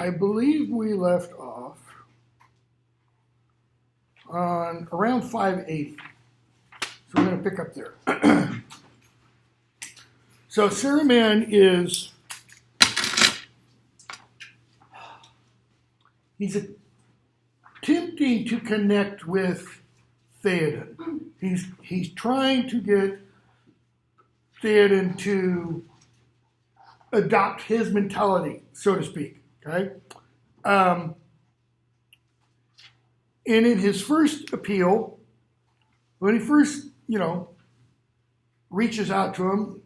I believe we left off on around 580. So we're going to pick up there. So Saruman he's attempting to connect with Theoden. He's trying to get Theoden to adopt his mentality, so to speak. Okay, and in his first appeal, when he first, reaches out to him,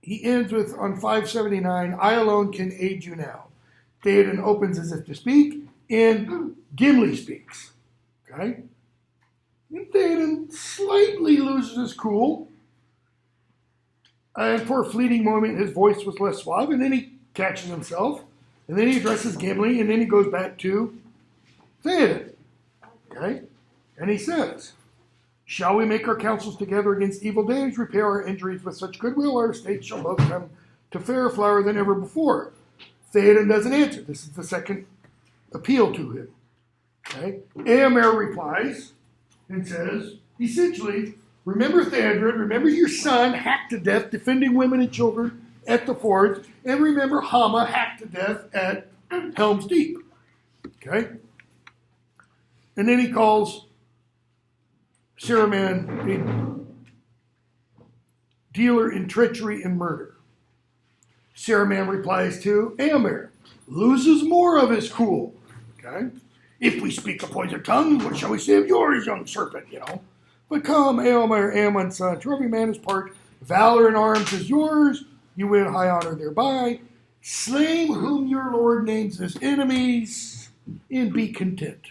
he ends with, on 579, I alone can aid you now. Theoden opens as if to speak, and Gimli speaks. Okay? And Theoden slightly loses his cool. And for a fleeting moment, his voice was less suave, and then he catches himself, and then he addresses Gimli, and then he goes back to Theoden. Okay? And he says, shall we make our counsels together against evil days, repair our injuries with such goodwill, our estates shall both come to fairer flower than ever before. Theoden doesn't answer. This is the second appeal to him. Okay? Éomer replies and says, essentially, remember Theodred, remember your son hacked to death defending women and children at the forge, and remember Hama hacked to death at Helm's Deep. Okay? And then he calls Saruman a dealer in treachery and murder. Saruman replies to Éomer, loses more of his cool. Okay? If we speak a poisoned tongue, what shall we say of yours, young serpent, But come, Éomer, Aemon's son, to every man his part. Valor in arms is yours. You win high honor thereby. Slay whom your lord names as enemies, and be content.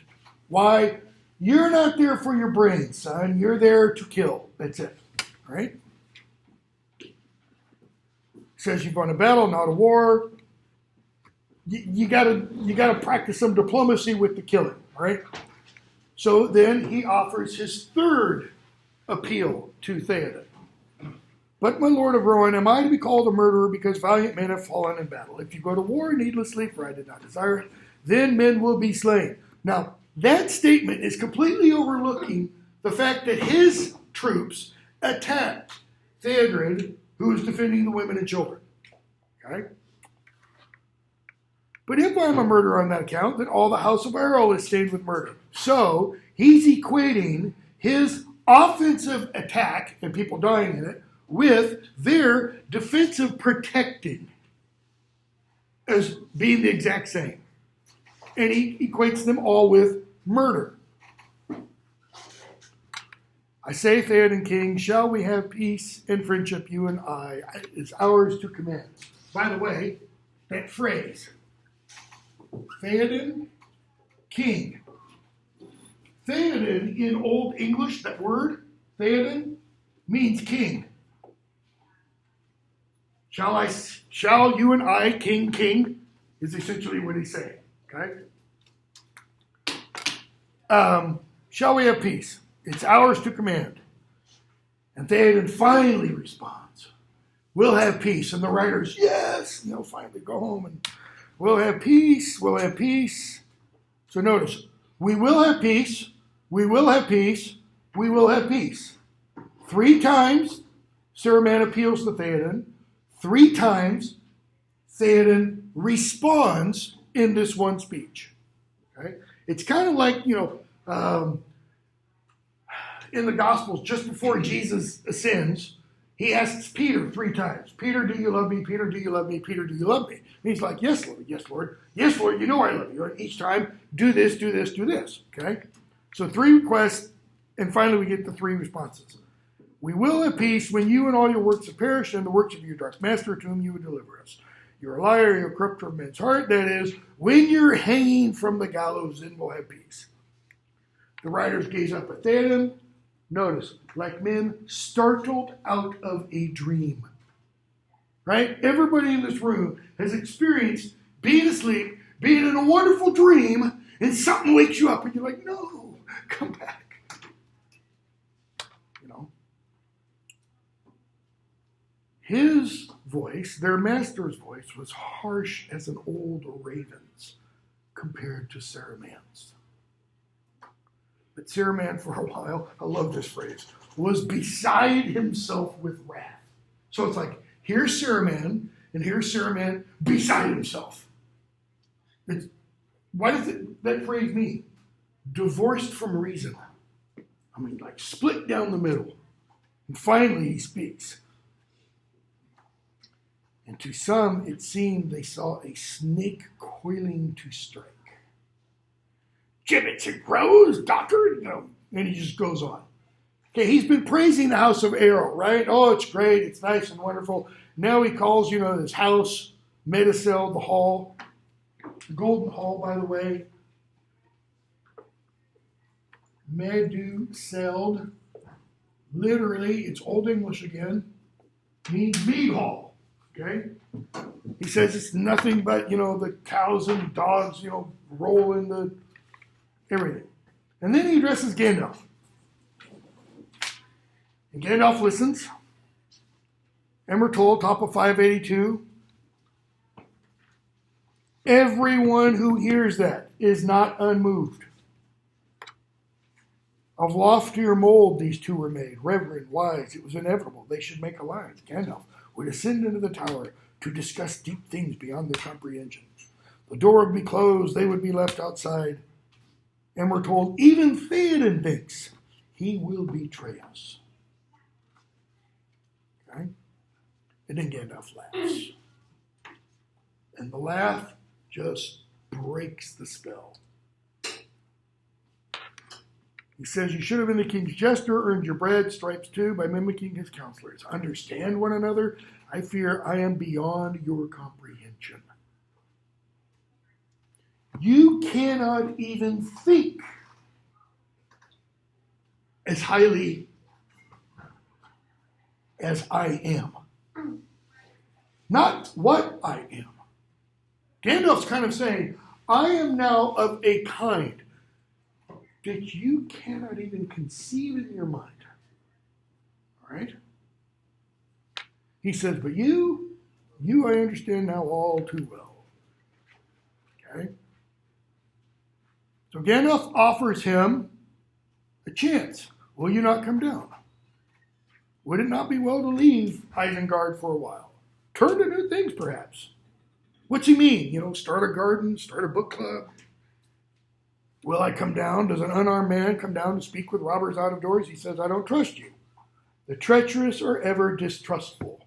Why? You're not there for your brains, son. You're there to kill. That's it. All right? Says you've won a battle, not a war. You gotta practice some diplomacy with the killing. All right? So then he offers his third appeal to Theoden. But my lord of Rohan, am I to be called a murderer because valiant men have fallen in battle? If you go to war needlessly, for I did not desire it, then men will be slain. Now, that statement is completely overlooking the fact that his troops attacked Theodred, who was defending the women and children. Okay? But if I'm a murderer on that account, then all the house of Errol is stained with murder. So he's equating his offensive attack and people dying in it with their defensive protecting as being the exact same. And he equates them all with murder. I say, Theoden King, shall we have peace and friendship, you and I? It's ours to command. By the way, that phrase, Theoden King. Theoden in Old English, that word, Theoden, means king. Shall you and I, king, is essentially what he's saying. Okay? Shall we have peace? It's ours to command. And Theoden finally responds, we'll have peace. And the writers, yes, and they'll finally go home and we'll have peace, we'll have peace. So notice, we will have peace, we will have peace, we will have peace. 3 times Saruman appeals to Theoden. 3 times Theoden responds in this one speech. Okay? It's kind of like, in the Gospels, just before Jesus ascends, he asks Peter 3 times, Peter, do you love me? Peter, do you love me? Peter, do you love me? And he's like, yes, Lord, yes, Lord. Yes, Lord, you know I love you. And each time, do this, do this, do this. Okay? So 3 requests, and finally we get the 3 responses. We will have peace when you and all your works have perished and the works of your dark master to whom you would deliver us. You're a liar, you're a corrupter of men's heart. That is, when you're hanging from the gallows, then we'll have peace. The writers gaze up at Theoden. Notice, like men startled out of a dream. Right? Everybody in this room has experienced being asleep, being in a wonderful dream, and something wakes you up and you're like, no, come back. His voice, their master's voice, was harsh as an old raven's compared to Saruman's. But Saruman, for a while, I love this phrase, was beside himself with wrath. So it's like, here's Saruman, and here's Saruman beside himself. What does that phrase mean? Divorced from reason. I mean, like split down the middle. And finally he speaks. And to some it seemed they saw a snake coiling to strike. Gibbets and crows, doctor, and he just goes on. Okay, he's been praising the house of Aaron, right? Oh, it's great, it's nice and wonderful. Now he calls, this house, Medicel, the hall, the golden hall, by the way. Meduseld, literally, it's Old English again, means mead hall, okay? He says it's nothing but, the cows and dogs, roll in the everything. And then he addresses Gandalf. And Gandalf listens. And we're told, top of 582, everyone who hears that is not unmoved. Of loftier mold these two were made, reverend, wise. It was inevitable they should make alliance. Gandalf would ascend into the tower to discuss deep things beyond their comprehension. The door would be closed, they would be left outside. And we're told, even Theoden thinks he will betray us. Okay? And then Gandalf laughs. And the laugh just breaks the spell. He says, you should have been the king's jester, earned your bread, stripes too, by mimicking his counselors. Understand one another. I fear I am beyond your comprehension. You cannot even think as highly as I am. Not what I am. Gandalf's kind of saying, I am now of a kind that you cannot even conceive in your mind. All right? He says, but you I understand now all too well. Okay? So Gandalf offers him a chance. Will you not come down? Would it not be well to leave Isengard for a while? Turn to new things, perhaps. What's he mean? Start a garden, start a book club. Will I come down? Does an unarmed man come down to speak with robbers out of doors? He says, I don't trust you. The treacherous are ever distrustful.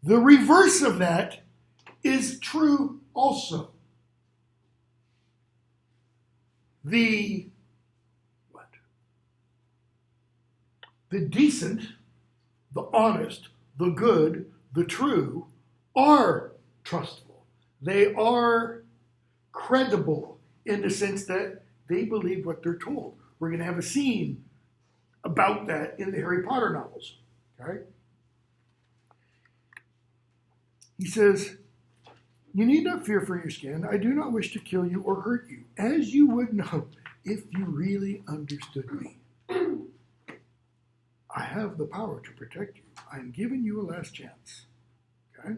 The reverse of that is true also. The decent, the honest, the good, the true are trustful. They are credible in the sense that they believe what they're told. We're going to have a scene about that in the Harry Potter novels. Okay? He says, you need not fear for your skin. I do not wish to kill you or hurt you, as you would know if you really understood me. I have the power to protect you. I am giving you a last chance. Okay?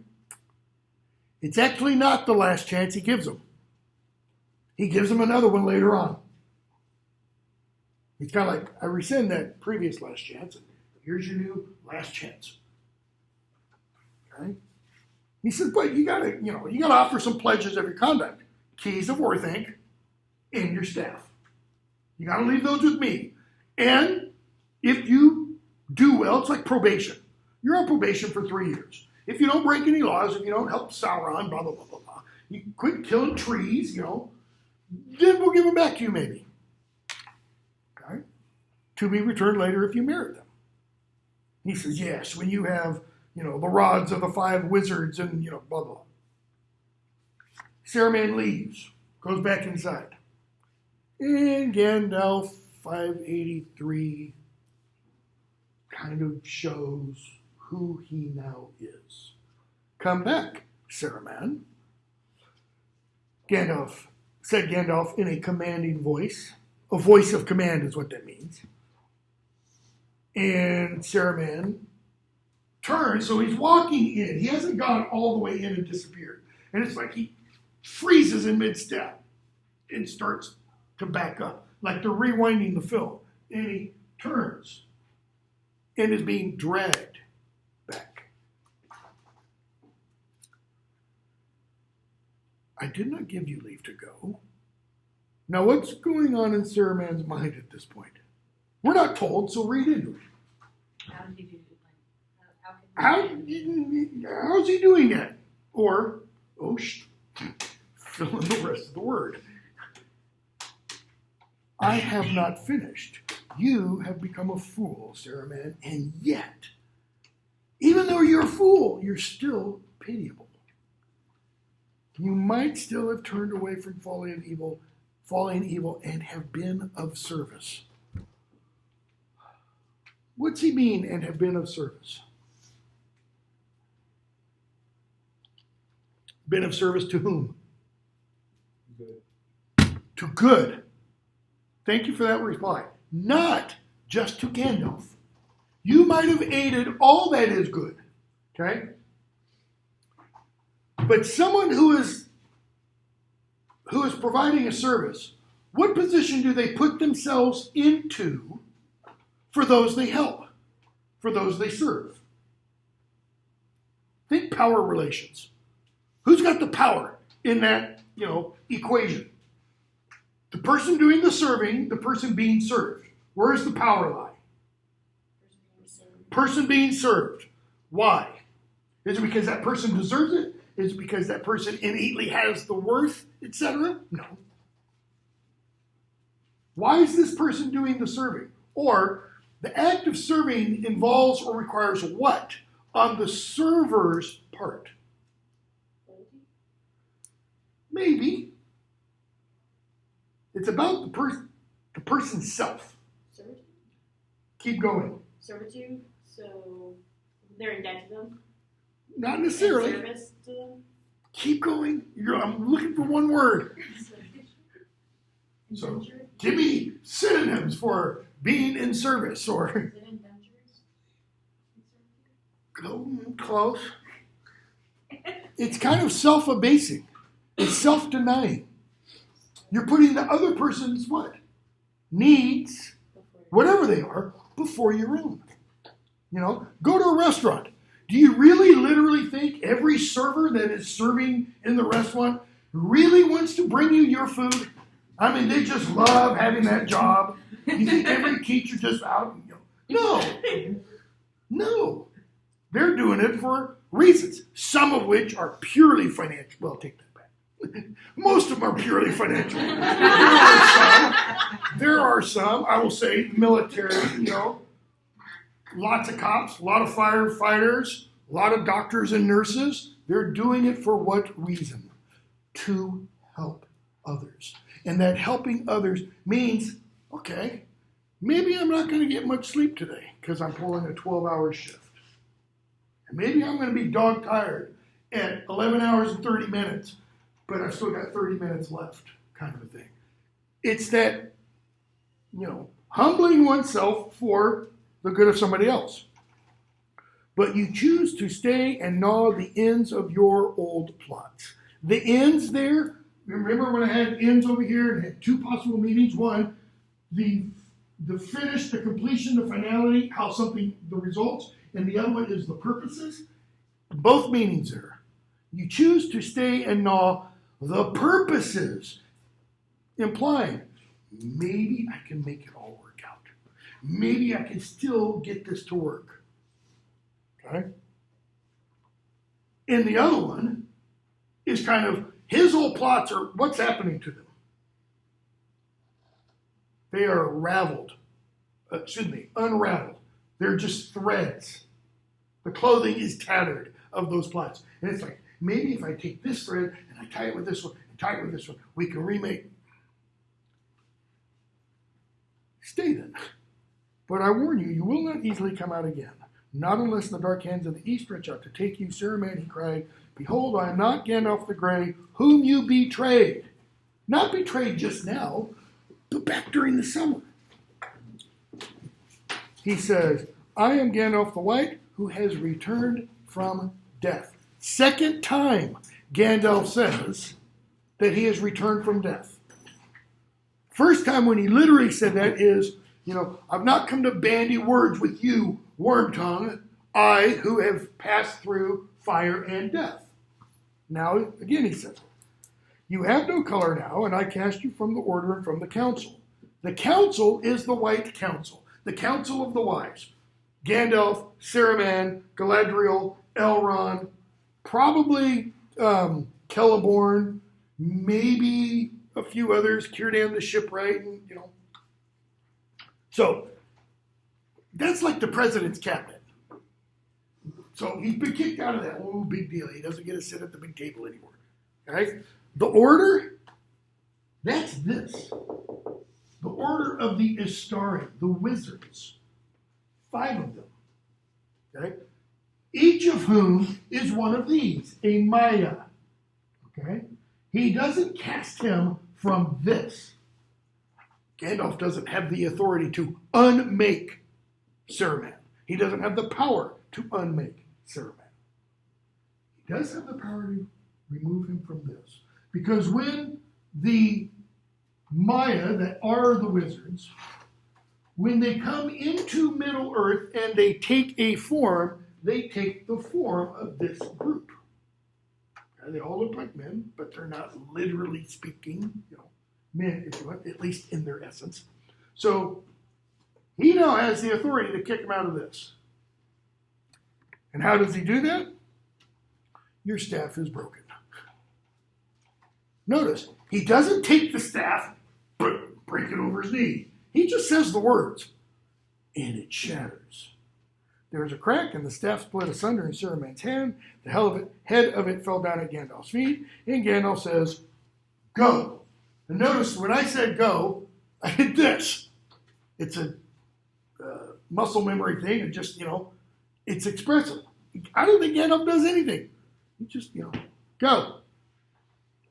It's actually not the last chance he gives him. He gives him another one later on. He's kind of like, I rescind that previous last chance, and here's your new last chance. Okay? He says, but you gotta offer some pledges of your conduct. Keys of Orthanc and your staff. You gotta leave those with me. And if you do well, it's like probation. You're on probation for 3 years. If you don't break any laws, if you don't help Sauron, blah, blah, blah, blah, blah, you quit killing trees, then we'll give them back to you maybe. Okay? To be returned later if you merit them. He says, yes, when you have, the rods of the 5 wizards and, blah, blah. Saruman leaves, goes back inside. And Gandalf, 583, kind of shows who he now is. Come back, Saruman. Said Gandalf in a commanding voice. A voice of command is what that means. And Saruman turns, so he's walking in. He hasn't gone all the way in and disappeared. And it's like he freezes in mid-step and starts to back up, like they're rewinding the film. And he turns and is being dragged back. I did not give you leave to go. Now, what's going on in Saruman's mind at this point? We're not told, so read into it. How did he do How's he doing that? Or, fill in the rest of the word. I have not finished. You have become a fool, Saruman, and yet, even though you're a fool, you're still pitiable. You might still have turned away from following evil, and have been of service. What's he mean, and have been of service? Been of service to whom? Good. To good. Thank you for that reply. Not just to Gandalf. You might have aided all that is good. Okay? But someone who is providing a service, what position do they put themselves into for those they help, for those they serve? Think power relations. Who's got the power in that, equation? The person doing the serving, the person being served. Where does the power lie? Person being served. Why? Is it because that person deserves it? Is it because that person innately has the worth, etc.? No. Why is this person doing the serving? Or the act of serving involves or requires what on the server's part? Maybe. It's about the person's self. Servitude? Keep going. Servitude? So they're in debt to them? Not necessarily. In service to them? Keep going. I'm looking for one word. So give me synonyms for being in service or. Close. It's kind of self-abasing. It's self-denying. You're putting the other person's what? Needs, whatever they are, before your own. Go to a restaurant. Do you really literally think every server that is serving in the restaurant really wants to bring you your food? I mean, they just love having that job. You think every teacher just out? No. They're doing it for reasons, some of which are purely financial. Well, take that back. Most of them are purely financial. There are some, I will say, military, lots of cops, a lot of firefighters, a lot of doctors and nurses. They're doing it for what reason? To help others. And that helping others means, okay, maybe I'm not going to get much sleep today because I'm pulling a 12-hour shift. And maybe I'm going to be dog tired at 11 hours and 30 minutes, but I've still got 30 minutes left, kind of a thing. It's that, humbling oneself for the good of somebody else. But you choose to stay and gnaw the ends of your old plots. The ends there, remember when I had ends over here and had two possible meanings? One, the finish, the completion, the finality, how something, the results, and the other one is the purposes. Both meanings there. You choose to stay and gnaw the purposes, implying maybe I can make it all work out. Maybe I can still get this to work. Okay? And the other one is kind of his old plots are what's happening to them. They are unraveled. They're just threads. The clothing is tattered of those plots. And it's like, maybe if I take this thread and I tie it with this one and tie it with this one, we can remake. Stay then. But I warn you, you will not easily come out again. Not unless the dark hands of the east stretch out to take you. Saruman, he cried, behold, I am not Gandalf the Grey, whom you betrayed. Not betrayed just now, but back during the summer. He says, I am Gandalf the White, who has returned from death. Second time Gandalf says that he has returned from death. First time when he literally said that is, I've not come to bandy words with you, Wormtongue, I who have passed through fire and death. Now, again, he says, you have no color now, and I cast you from the order and from the council. The council is the White Council, the council of the wise. Gandalf, Saruman, Galadriel, Elrond, probably Celeborn, maybe a few others, Círdan the Shipwright, and So, that's like the president's cabinet. So he's been kicked out of that. Oh, big deal. He doesn't get to sit at the big table anymore. Okay? The order, that's this. The order of the Istari, the wizards. 5 of them. Okay? Each of whom is one of these, a Maya. Okay? He doesn't cast him from this. Gandalf doesn't have the authority to unmake Saruman. He doesn't have the power to unmake Saruman. He does have the power to remove him from this. Because when the Maya, that are the wizards, when they come into Middle Earth and they take a form, they take the form of this group. They all look like men, but they're not literally speaking, men, if you want, at least in their essence. So he now has the authority to kick them out of this. And how does he do that? Your staff is broken. Notice, he doesn't take the staff, break it over his knee. He just says the words, and it shatters. There was a crack, and the staff split asunder in Saruman's hand. The head of it fell down at Gandalf's feet, and Gandalf says, go. And notice, when I said go, I did this. It's a muscle memory thing. It just, it's expressive. I don't think Gandalf does anything. He just, go.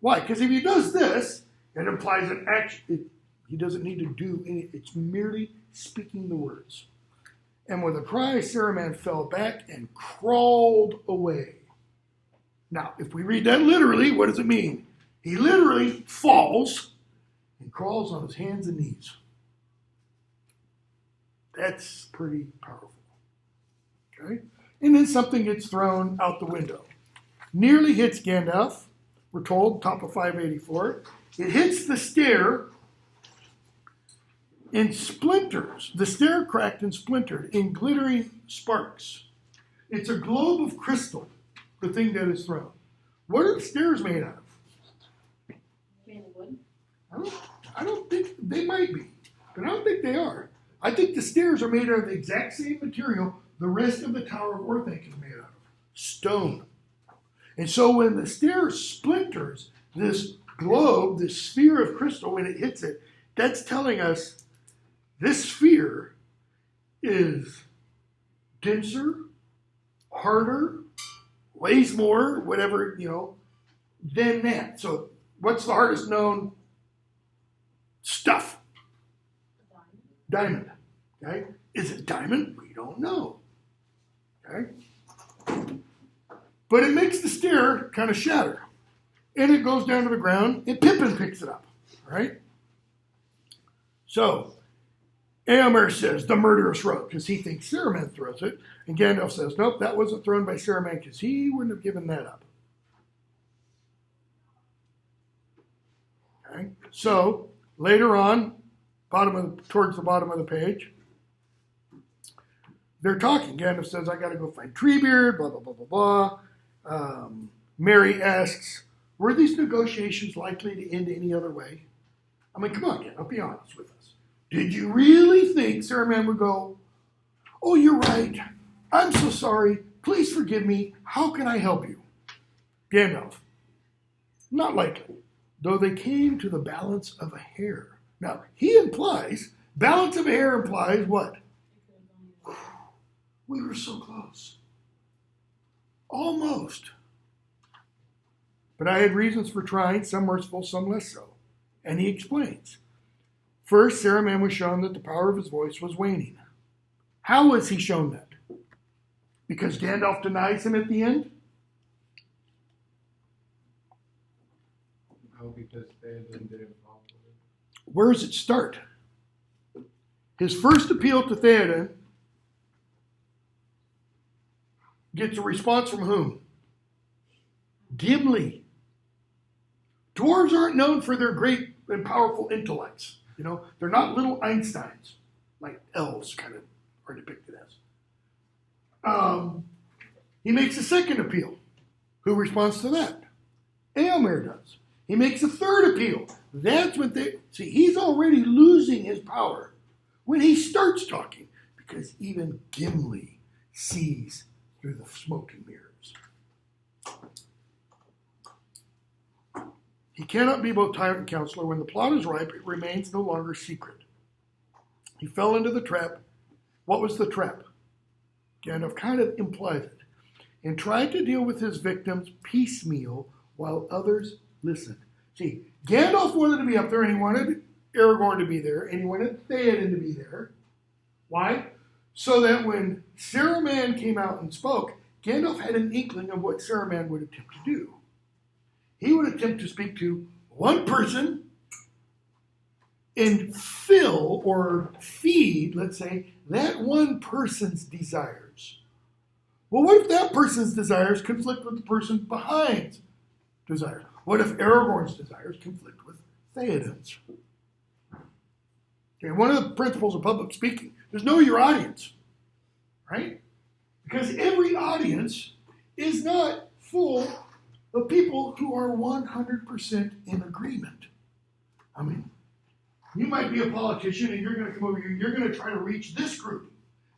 Why? Because if he does this, it implies an action. He doesn't need to do anything. It's merely speaking the words. And with a cry, Saruman fell back and crawled away. Now, if we read that literally, what does it mean? He literally falls and crawls on his hands and knees. That's pretty powerful. Okay? And then something gets thrown out the window. Nearly hits Gandalf, we're told, top of 584. It hits the stair in splinters. The stair cracked and splintered in glittering sparks. It's a globe of crystal, the thing that is thrown. What are the stairs made out of? Made of wood? I don't think they might be, but I don't think they are. I think the stairs are made out of the exact same material the rest of the Tower of Orthanc is made out of. Stone. And so when the stair splinters, this globe, this sphere of crystal, when it hits it, that's telling us this sphere is denser, harder, weighs more, whatever, than that. So what's the hardest known stuff? Diamond. Okay? Is it diamond? We don't know. Okay? But it makes the stair kind of shatter. And it goes down to the ground, and Pippin picks it up. Right? So, Éomer says, the murderous rogue, because he thinks Saruman throws it. And Gandalf says, nope, that wasn't thrown by Saruman, because he wouldn't have given that up. Okay? So, later on, towards the bottom of the page, they're talking. Gandalf says, I got to go find Treebeard, blah, blah, blah, blah, blah. Merry asks, were these negotiations likely to end any other way? I mean, come on, Gandalf, be honest with us. Did you really think Saruman would go, oh, you're right. I'm so sorry. Please forgive me. How can I help you? Gandalf, not likely, though they came to the balance of a hair. Now, balance of a hair implies what? We were so close. Almost. But I had reasons for trying, some merciful, some less so. And he explains. First, Saruman was shown that the power of his voice was waning. How was he shown that? Because Gandalf denies him at the end? Oh, because Theoden didn't fall for it. Where does it start? His first appeal to Theoden gets a response from whom? Gimli. Dwarves aren't known for their great and powerful intellects. You know, they're not little Einsteins, like elves kind of are depicted as. He makes a second appeal. Who responds to that? Éomer does. He makes a third appeal. That's what he's already losing his power when he starts talking, because even Gimli sees through the smoke and mirrors. He cannot be both tyrant and counselor. When the plot is ripe, it remains no longer secret. He fell into the trap. What was the trap? Gandalf kind of implies it. And tried to deal with his victims piecemeal while others listened. See, Gandalf wanted to be up there, and he wanted Aragorn to be there, and he wanted Theoden to be there. Why? So that when Saruman came out and spoke, Gandalf had an inkling of what Saruman would attempt to do. He would attempt to speak to one person and fill or feed, let's say, that one person's desires. Well, what if that person's desires conflict with the person behind's desires? What if Aragorn's desires conflict with Theoden's? Okay, one of the principles of public speaking is know your audience, right? Because every audience is not full of people who are 100% in agreement. I mean, you might be a politician and you're going to come over here, you're going to try to reach this group,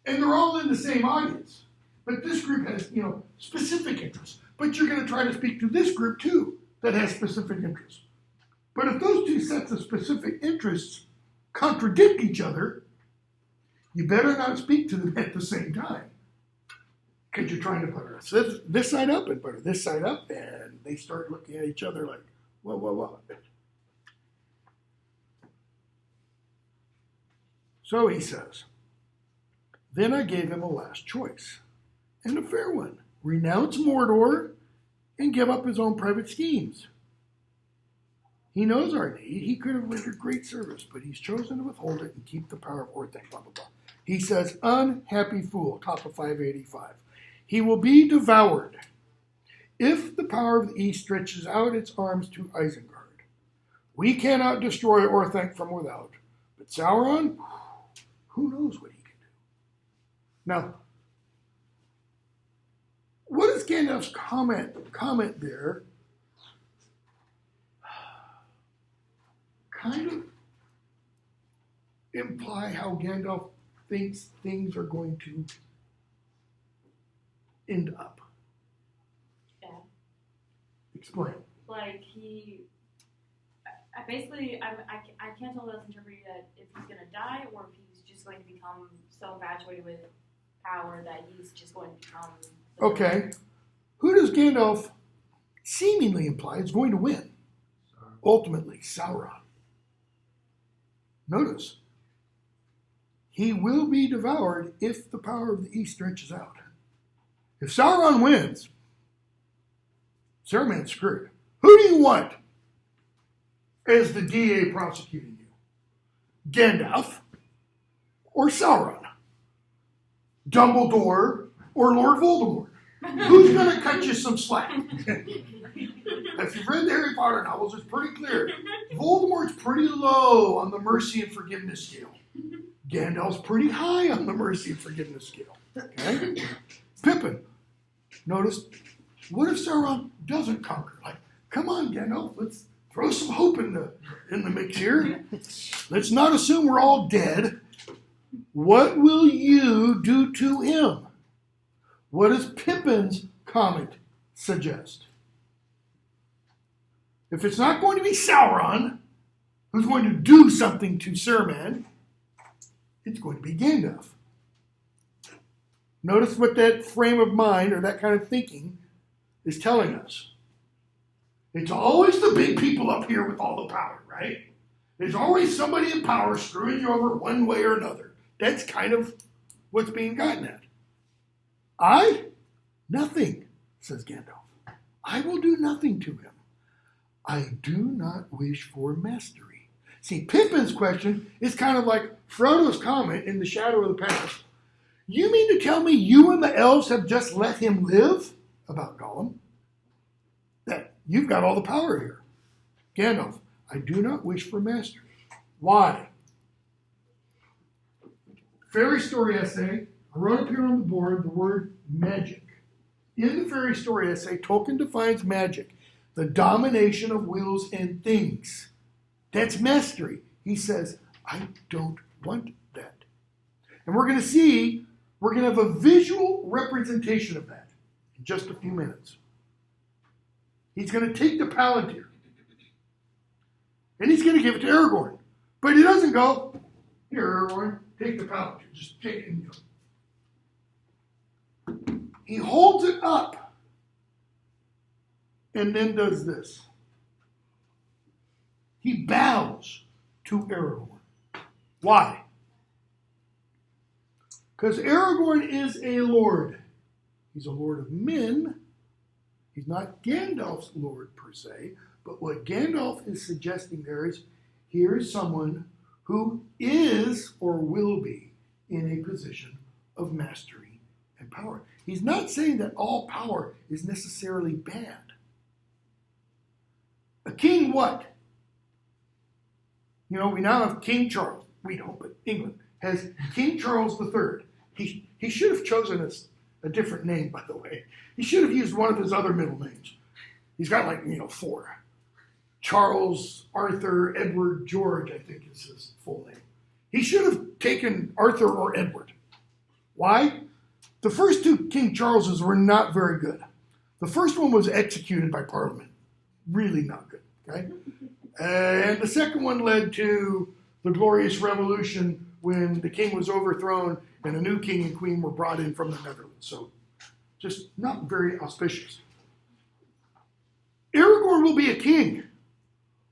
and they're all in the same audience. But this group has, specific interests. But you're going to try to speak to this group too that has specific interests. But if those two sets of specific interests contradict each other, you better not speak to them at the same time. Because you're trying to put this side up and put this side up, and they start looking at each other like, whoa. So he says, then I gave him a last choice, and a fair one. Renounce Mordor and give up his own private schemes. He knows our need. He could have rendered great service, but he's chosen to withhold it and keep the power of Orthanc, blah, blah, blah. He says, unhappy fool, top of 585. He will be devoured if the power of the East stretches out its arms to Isengard. We cannot destroy Orthanc from without, but Sauron, who knows what he can do. Now, what is Gandalf's comment there? Kind of imply how Gandalf thinks things are going to end up. Yeah. Explain. Like I can't tell that's interpreted that if he's going to die or if he's just going to become so infatuated with power that he's just going to become... Okay. Who does Gandalf seemingly imply is going to win? Ultimately, Sauron. Notice, he will be devoured if the power of the East stretches out. If Sauron wins, Saruman's screwed. Who do you want as the DA prosecuting you? Gandalf or Sauron? Dumbledore or Lord Voldemort? Who's going to cut you some slack? If you've read the Harry Potter novels, it's pretty clear. Voldemort's pretty low on the mercy and forgiveness scale. Gandalf's pretty high on the mercy and forgiveness scale. Okay? Pippin. Notice, what if Sauron doesn't conquer? Like, come on, Gandalf, let's throw some hope in the mix here. Let's not assume we're all dead. What will you do to him? What does Pippin's comment suggest? If it's not going to be Sauron who's going to do something to Saruman, it's going to be Gandalf. Notice what that frame of mind or that kind of thinking is telling us. It's always the big people up here with all the power, right? There's always somebody in power screwing you over one way or another. That's kind of what's being gotten at. I? Nothing, says Gandalf. I will do nothing to him. I do not wish for mastery. See, Pippin's question is kind of like Frodo's comment in The Shadow of the Past. You mean to tell me you and the elves have just let him live? About Gollum. That you've got all the power here. Gandalf, I do not wish for mastery. Why? Fairy story essay. I wrote up here on the board the word magic. In the fairy story essay, Tolkien defines magic, the domination of wills and things. That's mastery. He says, I don't want that. And we're going to see, we're going to have a visual representation of that in just a few minutes. He's going to take the Palantir and he's going to give it to Aragorn. But he doesn't go, here, Aragorn, take the Palantir. Just take it and go. He holds it up and then does this. He bows to Aragorn. Why? Because Aragorn is a lord. He's a lord of men. He's not Gandalf's lord per se, but what Gandalf is suggesting there is, here is someone who is or will be in a position of mastery and power. He's not saying that all power is necessarily bad. A king what? You know, we now have King Charles. We don't, but England has King Charles III. He should have chosen a different name, by the way. He should have used one of his other middle names. He's got 4. Charles, Arthur, Edward, George, I think is his full name. He should have taken Arthur or Edward. Why? The first 2 King Charleses were not very good. The first one was executed by Parliament. Really not good, okay? And the second one led to the Glorious Revolution when the king was overthrown and a new king and queen were brought in from the Netherlands. So just not very auspicious. Aragorn will be a king.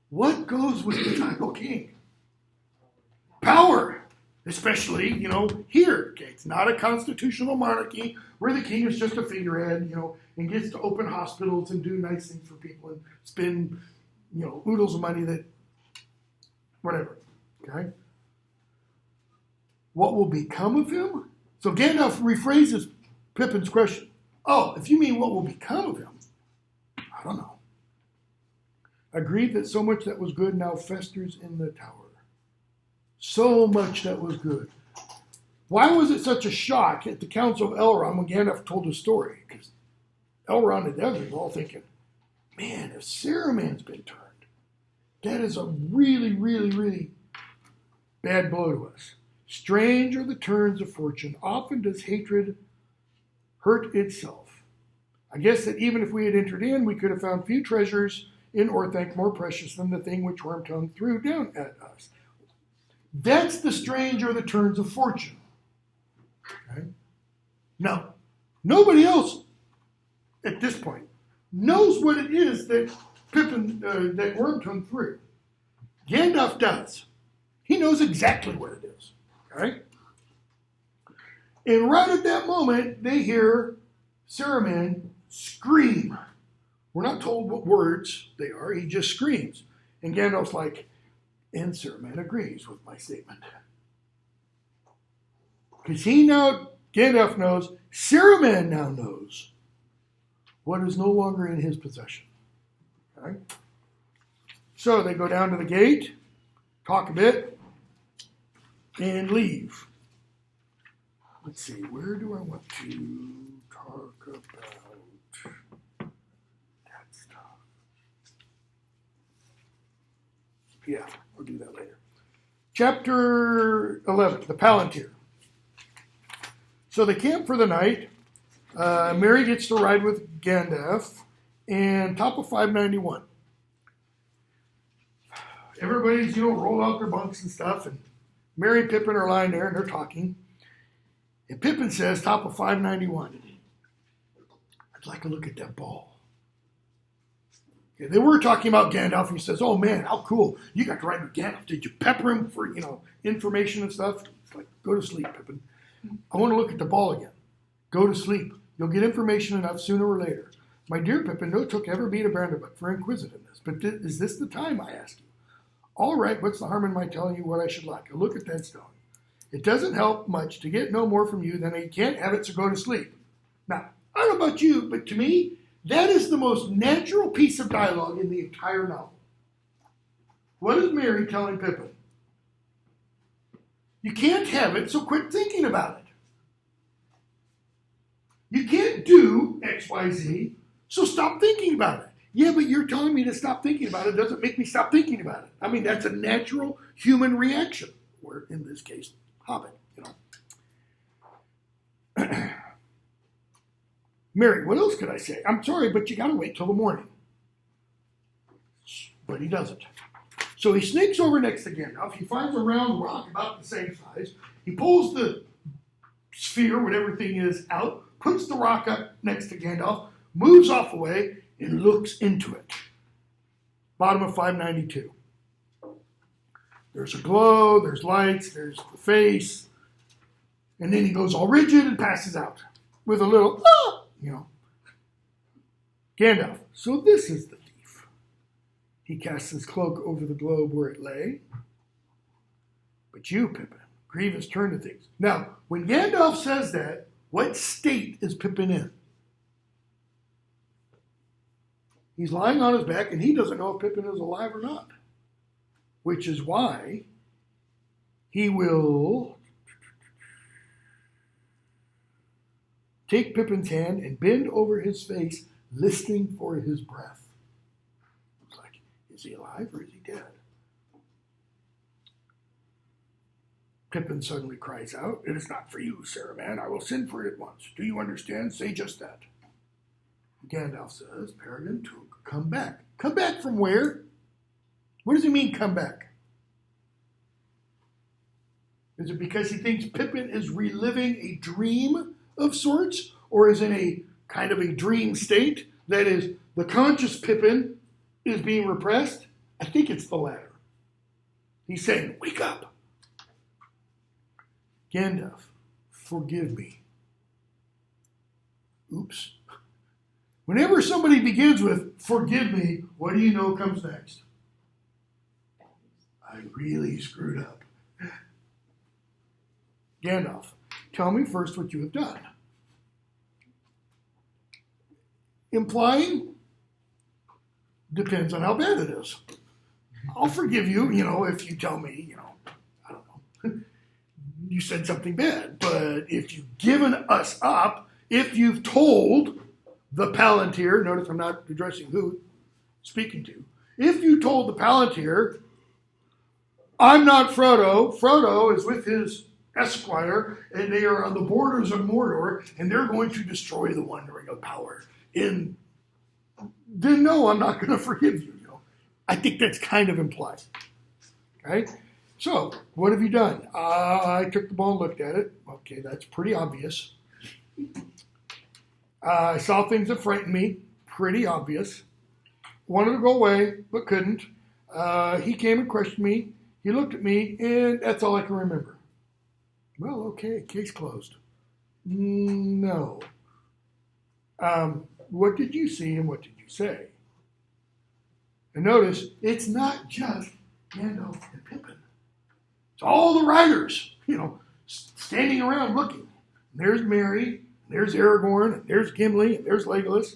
What goes with the title king? Power. Especially, here. Okay, it's not a constitutional monarchy where the king is just a figurehead, and gets to open hospitals and do nice things for people and spend, oodles of money that, whatever. Okay? What will become of him? So Gandalf rephrases Pippin's question. Oh, if you mean what will become of him, I don't know. Agreed that so much that was good now festers in the tower. So much that was good. Why was it such a shock at the Council of Elrond when Gandalf told the story? Because Elrond and others were all thinking, man, if Saruman's been turned, that is a really, really, really bad blow to us. Strange are the turns of fortune. Often does hatred hurt itself. I guess that even if we had entered in, we could have found few treasures in Orthanc more precious than the thing which Wormtongue threw down at us. That's the strange or the turns of fortune. Okay? Now, nobody else at this point knows what it is that that Wormtongue threw. Gandalf does. He knows exactly what it is. Okay? And right at that moment, they hear Saruman scream. We're not told what words they are. He just screams. And Gandalf's like, and Saruman agrees with my statement. Because Gandalf knows, Saruman now knows what is no longer in his possession. Okay? So they go down to the gate, talk a bit, and leave. Let's see, where do I want to talk about that stuff? Yeah, we'll do that later. Chapter 11, the Palantir. So they camp for the night. Merry gets to ride with Gandalf, and top of 591. Everybody's, rolled out their bunks and stuff, and Merry and Pippin are lying there, and they're talking. And Pippin says, top of 591, I'd like to look at that ball. Okay, they were talking about Gandalf, and he says, oh man, how cool. You got to ride with Gandalf. Did you pepper him for, information and stuff? It's like, go to sleep, Pippin. I want to look at the ball again. Go to sleep. You'll get information enough sooner or later. My dear Pippin, no took ever beat a Branderbuck for inquisitiveness, but is this the time, I ask you? All right, what's the harm in my telling you what I should like? A look at that stone. It doesn't help much to get no more from you than I can't have it, so go to sleep. Now, I don't know about you, but to me, that is the most natural piece of dialogue in the entire novel. What is Mary telling Pippin? You can't have it, so quit thinking about it. You can't do X, Y, Z, so stop thinking about it. Yeah, but you're telling me to stop thinking about it doesn't make me stop thinking about it. I mean, that's a natural human reaction. Or in this case, Hobbit, Mary, what else could I say? I'm sorry, but you gotta wait till the morning. But he doesn't. So he sneaks over next to Gandalf. He finds a round rock about the same size. He pulls the sphere, whatever thing is, out, puts the rock up next to Gandalf, moves off away, and looks into it. Bottom of 592. There's a glow, there's lights, there's the face, and then he goes all rigid and passes out with a little, Gandalf, so this is the thief. He casts his cloak over the globe where it lay. But you, Pippin, grievous turn to things. Now, when Gandalf says that, what state is Pippin in? He's lying on his back, and he doesn't know if Pippin is alive or not. Which is why he will take Pippin's hand and bend over his face, listening for his breath. It's like, is he alive or is he dead? Pippin suddenly cries out, "It is not for you, Saruman. I will send for it at once. Do you understand? Say just that." Gandalf says, Peregrine took, come back. Come back from where? What does he mean, come back? Is it because he thinks Pippin is reliving a dream of sorts? Or is in a kind of a dream state? That is, the conscious Pippin is being repressed? I think it's the latter. He's saying, wake up. Gandalf, forgive me. Oops. Whenever somebody begins with, forgive me, what do you know comes next? I really screwed up. Gandalf, tell me first what you have done. Implying, depends on how bad it is. I'll forgive you, if you tell me, I don't know, you said something bad. But if you've given us up, if you've told the Palantir, notice I'm not addressing who speaking to, if you told the Palantir, I'm not Frodo, Frodo is with his esquire, and they are on the borders of Mordor, and they're going to destroy the One Ring of Power. Then no, I'm not going to forgive you. I think that's kind of implied. Okay? So, what have you done? I took the ball and looked at it. Okay, that's pretty obvious. I saw things that frightened me. Pretty obvious. Wanted to go away, but couldn't. He came and questioned me. He looked at me, and that's all I can remember. Well, okay, case closed. No. What did you see and what did you say? And notice, it's not just Gandalf and Pippin. It's all the writers, standing around looking. And there's Merry, and there's Aragorn, and there's Gimli, and there's Legolas.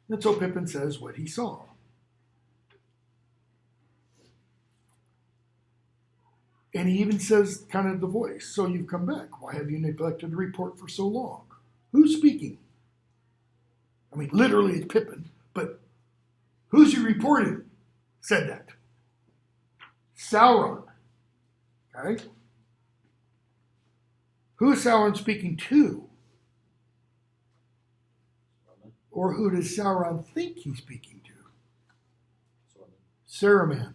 And so Pippin says what he saw. And he even says kind of the voice, so you've come back. Why have you neglected to report for so long? Who's speaking? I mean, literally it's Pippin, but who's he reporting? Said that. Sauron. Okay? Who is Sauron speaking to? Or who does Sauron think he's speaking to? Saruman.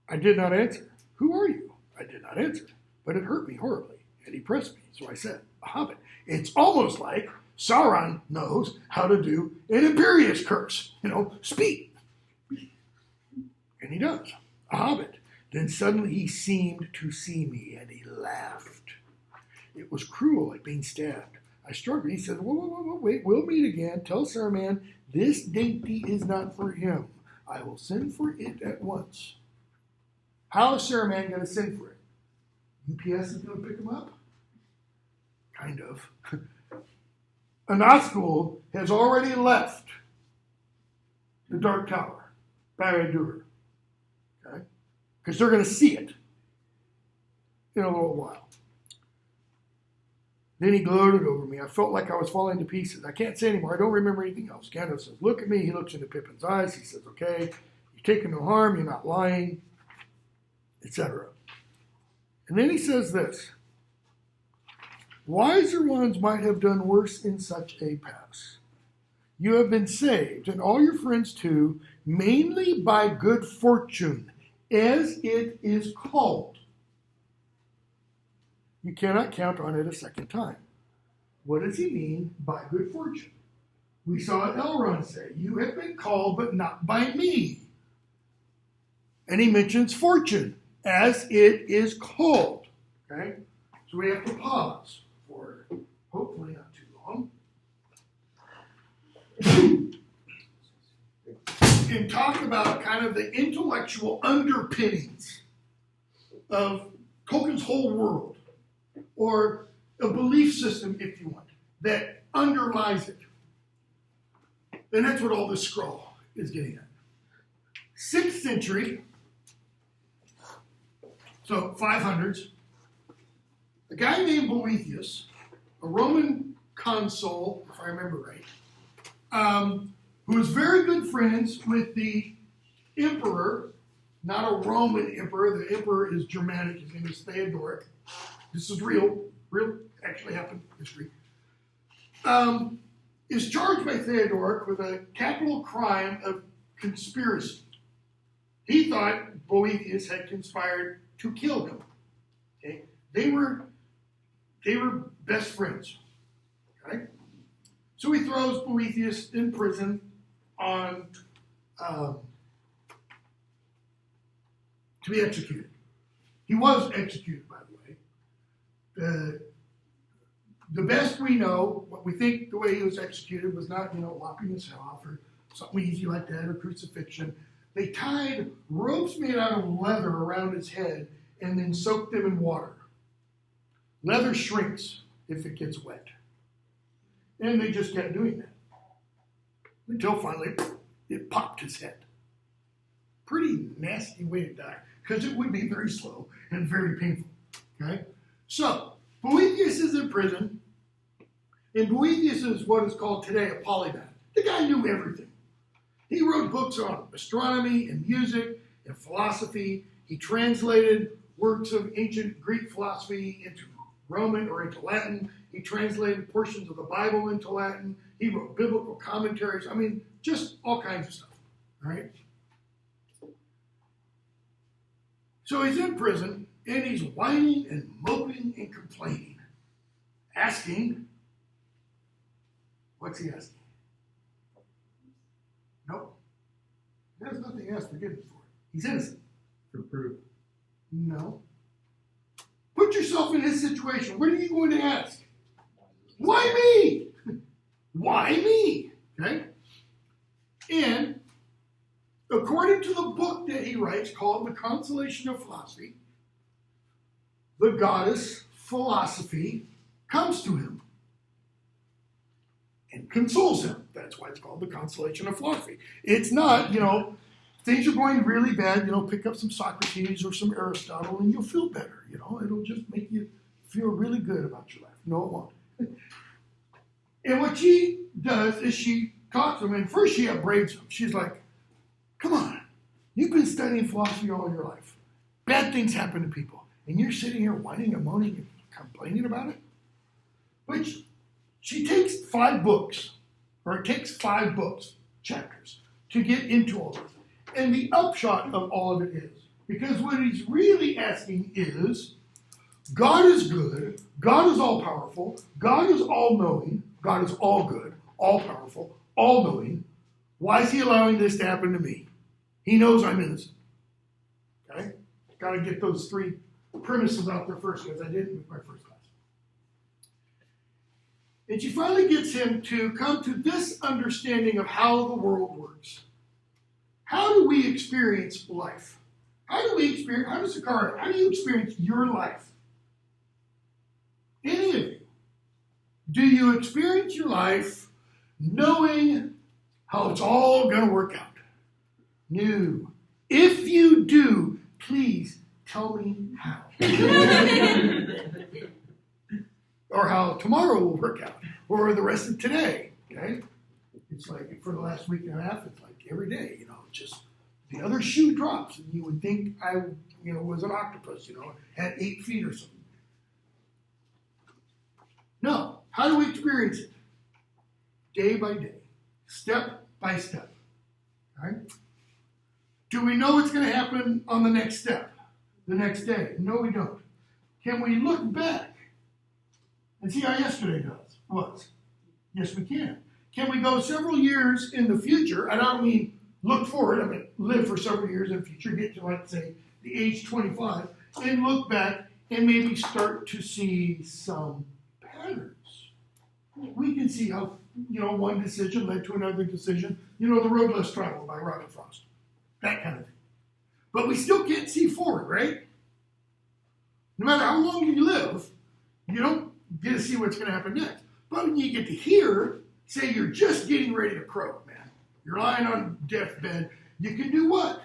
I did not answer. Who are you? I did not answer. But it hurt me horribly, and he pressed me. So I said, a hobbit. It's almost like Sauron knows how to do an Imperious curse. Speak. And he does. A hobbit. Then suddenly he seemed to see me, and he laughed. It was cruel, like being stabbed. I struggled. He said, whoa, wait, we'll meet again. Tell Saruman, this dainty is not for him. I will send for it at once. How is Saruman going to send for it? UPS is going to pick him up? Kind of. Anaskel has already left the Dark Tower, Barad-dûr, okay? Because they're going to see it in a little while. Then he gloated over me. I felt like I was falling to pieces. I can't say anymore. I don't remember anything else. Gandalf says, look at me. He looks into Pippin's eyes. He says, okay, you're taking no harm. You're not lying, etc. And then he says this. Wiser ones might have done worse in such a pass. You have been saved, and all your friends too, mainly by good fortune, as it is called. You cannot count on it a second time. What does he mean by good fortune? We saw Elrond say, you have been called, but not by me. And he mentions fortune, as it is called. Okay? So we have to pause for hopefully not too long. And talk about kind of the intellectual underpinnings of Tolkien's whole world. Or a belief system, if you want, that underlies it. And that's what all this scroll is getting at. 6th century, so 500s, a guy named Boethius, a Roman consul, if I remember right, who was very good friends with the emperor, not a Roman emperor. The emperor is Germanic. His name is Theodoric. This is real, actually happened in history, is charged by Theodoric with a capital crime of conspiracy. He thought Boethius had conspired to kill him. Okay? They were best friends. Okay? So he throws Boethius in prison on to be executed. He was executed, by the way. The best we know, what we think the way he was executed was not, lopping his head off or something easy like that, or crucifixion. They tied ropes made out of leather around his head and then soaked them in water. Leather shrinks if it gets wet. And they just kept doing that. Until finally, it popped his head. Pretty nasty way to die, because it would be very slow and very painful. Okay? So, Boethius is in prison, and Boethius is what is called today a polymath. The guy knew everything. He wrote books on astronomy and music and philosophy. He translated works of ancient Greek philosophy into Roman or into Latin. He translated portions of the Bible into Latin. He wrote biblical commentaries. I mean, just all kinds of stuff. All right? So he's in prison, and he's whining and moping and complaining, asking, what's he asking? Nope. There's nothing else forgiveness for. He's innocent. For proof. No. Put yourself in his situation. What are you going to ask? Why me? Why me? Okay? And according to the book that he writes called The Consolation of Philosophy, the goddess Philosophy comes to him and consoles him. That's why it's called The Consolation of Philosophy. It's not, things are going really bad, pick up some Socrates or some Aristotle and you'll feel better, It'll just make you feel really good about your life. No, it won't. And what she does is she talks to him, and first she upbraids him. She's like, come on, you've been studying philosophy all your life. Bad things happen to people, and you're sitting here whining and moaning and complaining about it? But she takes 5 books, or it takes 5 books, chapters, to get into all this. And the upshot of all of it is, because what he's really asking is, God is good, God is all-powerful, God is all-knowing, God is all good, all-powerful, all-knowing. Why is he allowing this to happen to me? He knows I'm innocent. Okay? Got to get those 3 premises out there first, because I didn't with my first class. And she finally gets him to come to this understanding of how the world works. How do we experience life? How do you experience your life? Any of you. Do you experience your life knowing how it's all going to work out? No. If you do, please tell me how. Or how tomorrow will work out, or the rest of today, okay? It's like for the last week and a half, it's like every day, just the other shoe drops, and you would think I, was an octopus, had 8 feet or something. No, how do we experience it? Day by day, step by step, right? Do we know what's going to happen on the next step, the next day? No, we don't. Can we look back and see how yesterday was? Yes, we can. Can we go several years in the future? And I don't mean look forward. I mean live for several years in the future, get to, let's say, the age 25, and look back and maybe start to see some patterns. We can see how, one decision led to another decision. The road less traveled by Robert Frost. That kind of thing. But we still can't see forward, right? No matter how long you live, you don't get to see what's going to happen next. But when you get to hear, say you're just getting ready to croak, man. You're lying on deathbed. You can do what?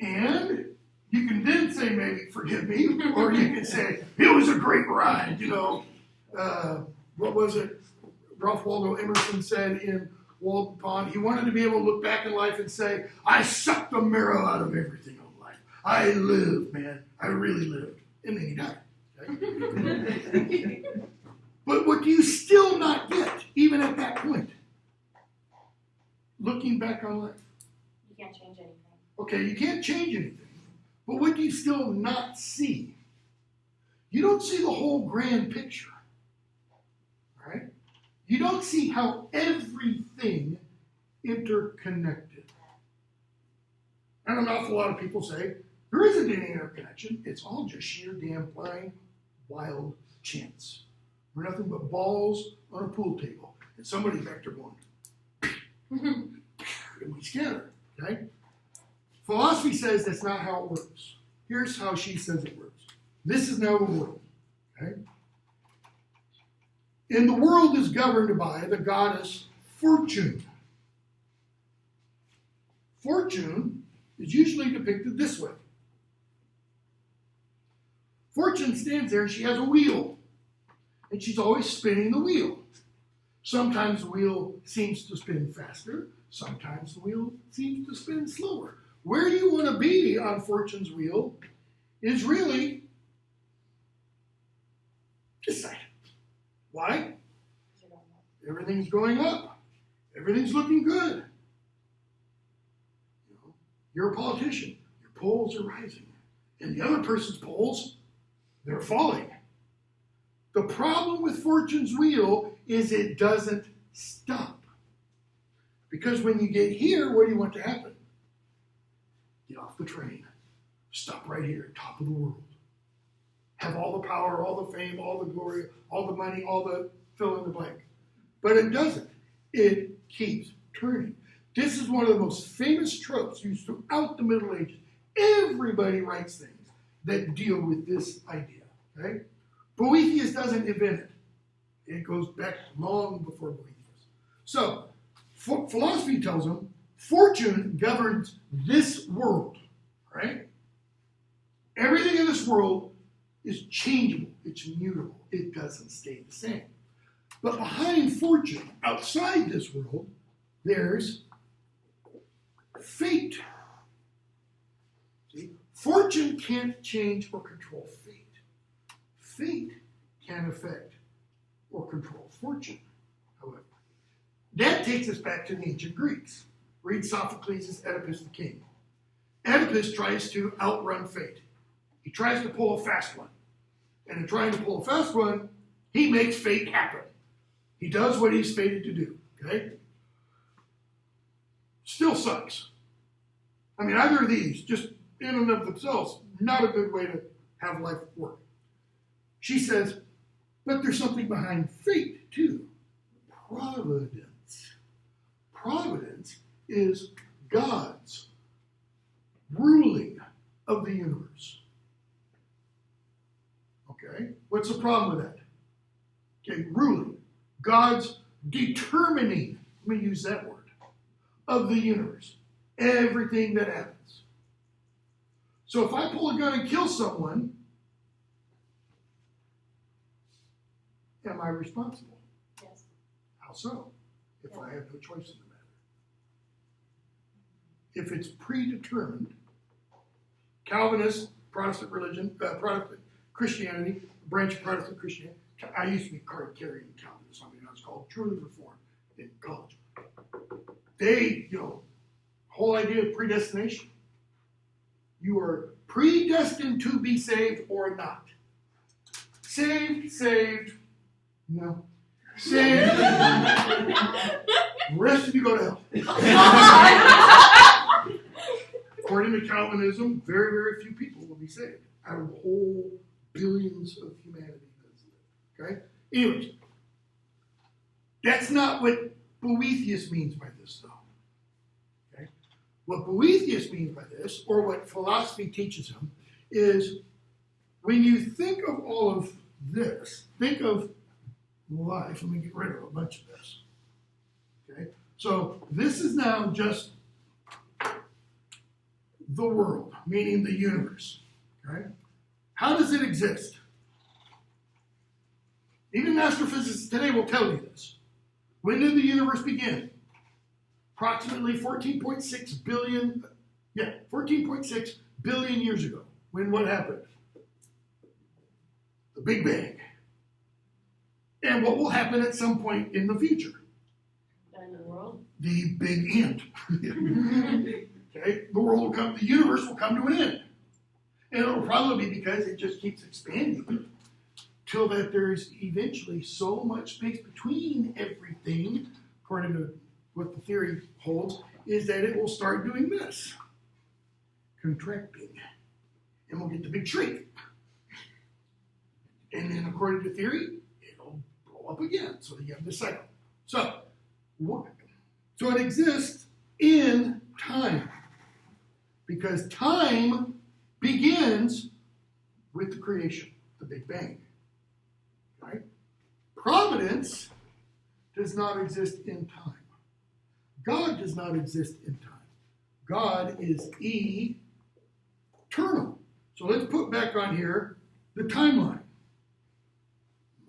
And you can then say, maybe, forgive me, or you can say, it was a great ride, what was it? Ralph Waldo Emerson said in Walden Pond, he wanted to be able to look back in life and say, I sucked the marrow out of everything in life. I lived, man. I really lived. And then he died. Okay? But what do you still not get, even at that point? Looking back on life. You can't change anything. Okay, you can't change anything. But what do you still not see? You don't see the whole grand picture. Right? You don't see how everything interconnected. And an awful lot of people say, there isn't any interconnection. It's all just sheer damn blind, wild chance. We're nothing but balls on a pool table. And somebody back there going, and we scatter, okay? Philosophy says that's not how it works. Here's how she says it works. This is now the world, okay? And the world is governed by the goddess Fortune. Fortune is usually depicted this way. Fortune stands there and she has a wheel. And she's always spinning the wheel. Sometimes the wheel seems to spin faster. Sometimes the wheel seems to spin slower. Where you want to be on Fortune's wheel is really decided. Why? Everything's going up. Everything's looking good. You're a politician. Your polls are rising. And the other person's polls, they're falling. The problem with Fortune's wheel is it doesn't stop. Because when you get here, what do you want to happen? Get off the train. Stop right here, top of the world. Have all the power, all the fame, all the glory, all the money, all the fill in the blank. But it doesn't. It keeps turning. This is one of the most famous tropes used throughout the Middle Ages. Everybody writes things that deal with this idea. Okay? Boethius doesn't invent it. It goes back long before Boethius. So, philosophy tells them Fortune governs this world. Right? Everything in this world is changeable. It's mutable. It doesn't stay the same. But behind Fortune, outside this world, there's fate. See? Fortune can't change or control fate. Fate can affect or control fortune, however. That takes us back to the ancient Greeks. Read Sophocles' Oedipus the King. Oedipus tries to outrun fate. He tries to pull a fast one. And in trying to pull a fast one, he makes fate happen. He does what he's fated to do, okay? Still sucks. I mean, either of these, just in and of themselves, not a good way to have life work. She says, But there's something behind fate, too. Providence. Providence is God's ruling of the universe. Okay? What's the problem with that? Okay, ruling. God's determining, let me use that word, of the universe. Everything that happens. So if I pull a gun and kill someone, am I responsible? Yes. How so? If I have no choice in the matter. If it's predetermined, Calvinist, Protestant religion, Protestant Christianity, branch of Protestant Christianity. I used to be card carrying Calvinist, something that was called truly reformed in college. They, whole idea of predestination. You are predestined to be saved or not. Saved, no. Saved. The rest of you go to hell. According to Calvinism, very, very few people will be saved out of the whole billions of humanity that's lived. Okay? Anyways, that's not what Boethius means by this, though. Okay? What Boethius means by this, or what philosophy teaches him, is when you think of all of this, think of life. Let me get rid of a bunch of this. Okay? So this is now just the world, meaning the universe. Okay? How does it exist? Even astrophysicists today will tell you this. When did the universe begin? Approximately 14.6 billion years ago. When what happened? The Big Bang. And what will happen at some point in the future? The end of the world? The big end. Okay? The universe will come to an end. And it'll probably be because it just keeps expanding till that there's eventually so much space between everything, according to what the theory holds, is that it will start doing this. Contracting. And we'll get the big shrink. And then according to theory, it'll blow up again. So you have this cycle. So it exists in time. Because time begins with the creation, the Big Bang. Right? Providence does not exist in time. God does not exist in time. God is eternal. So let's put back on here the timeline.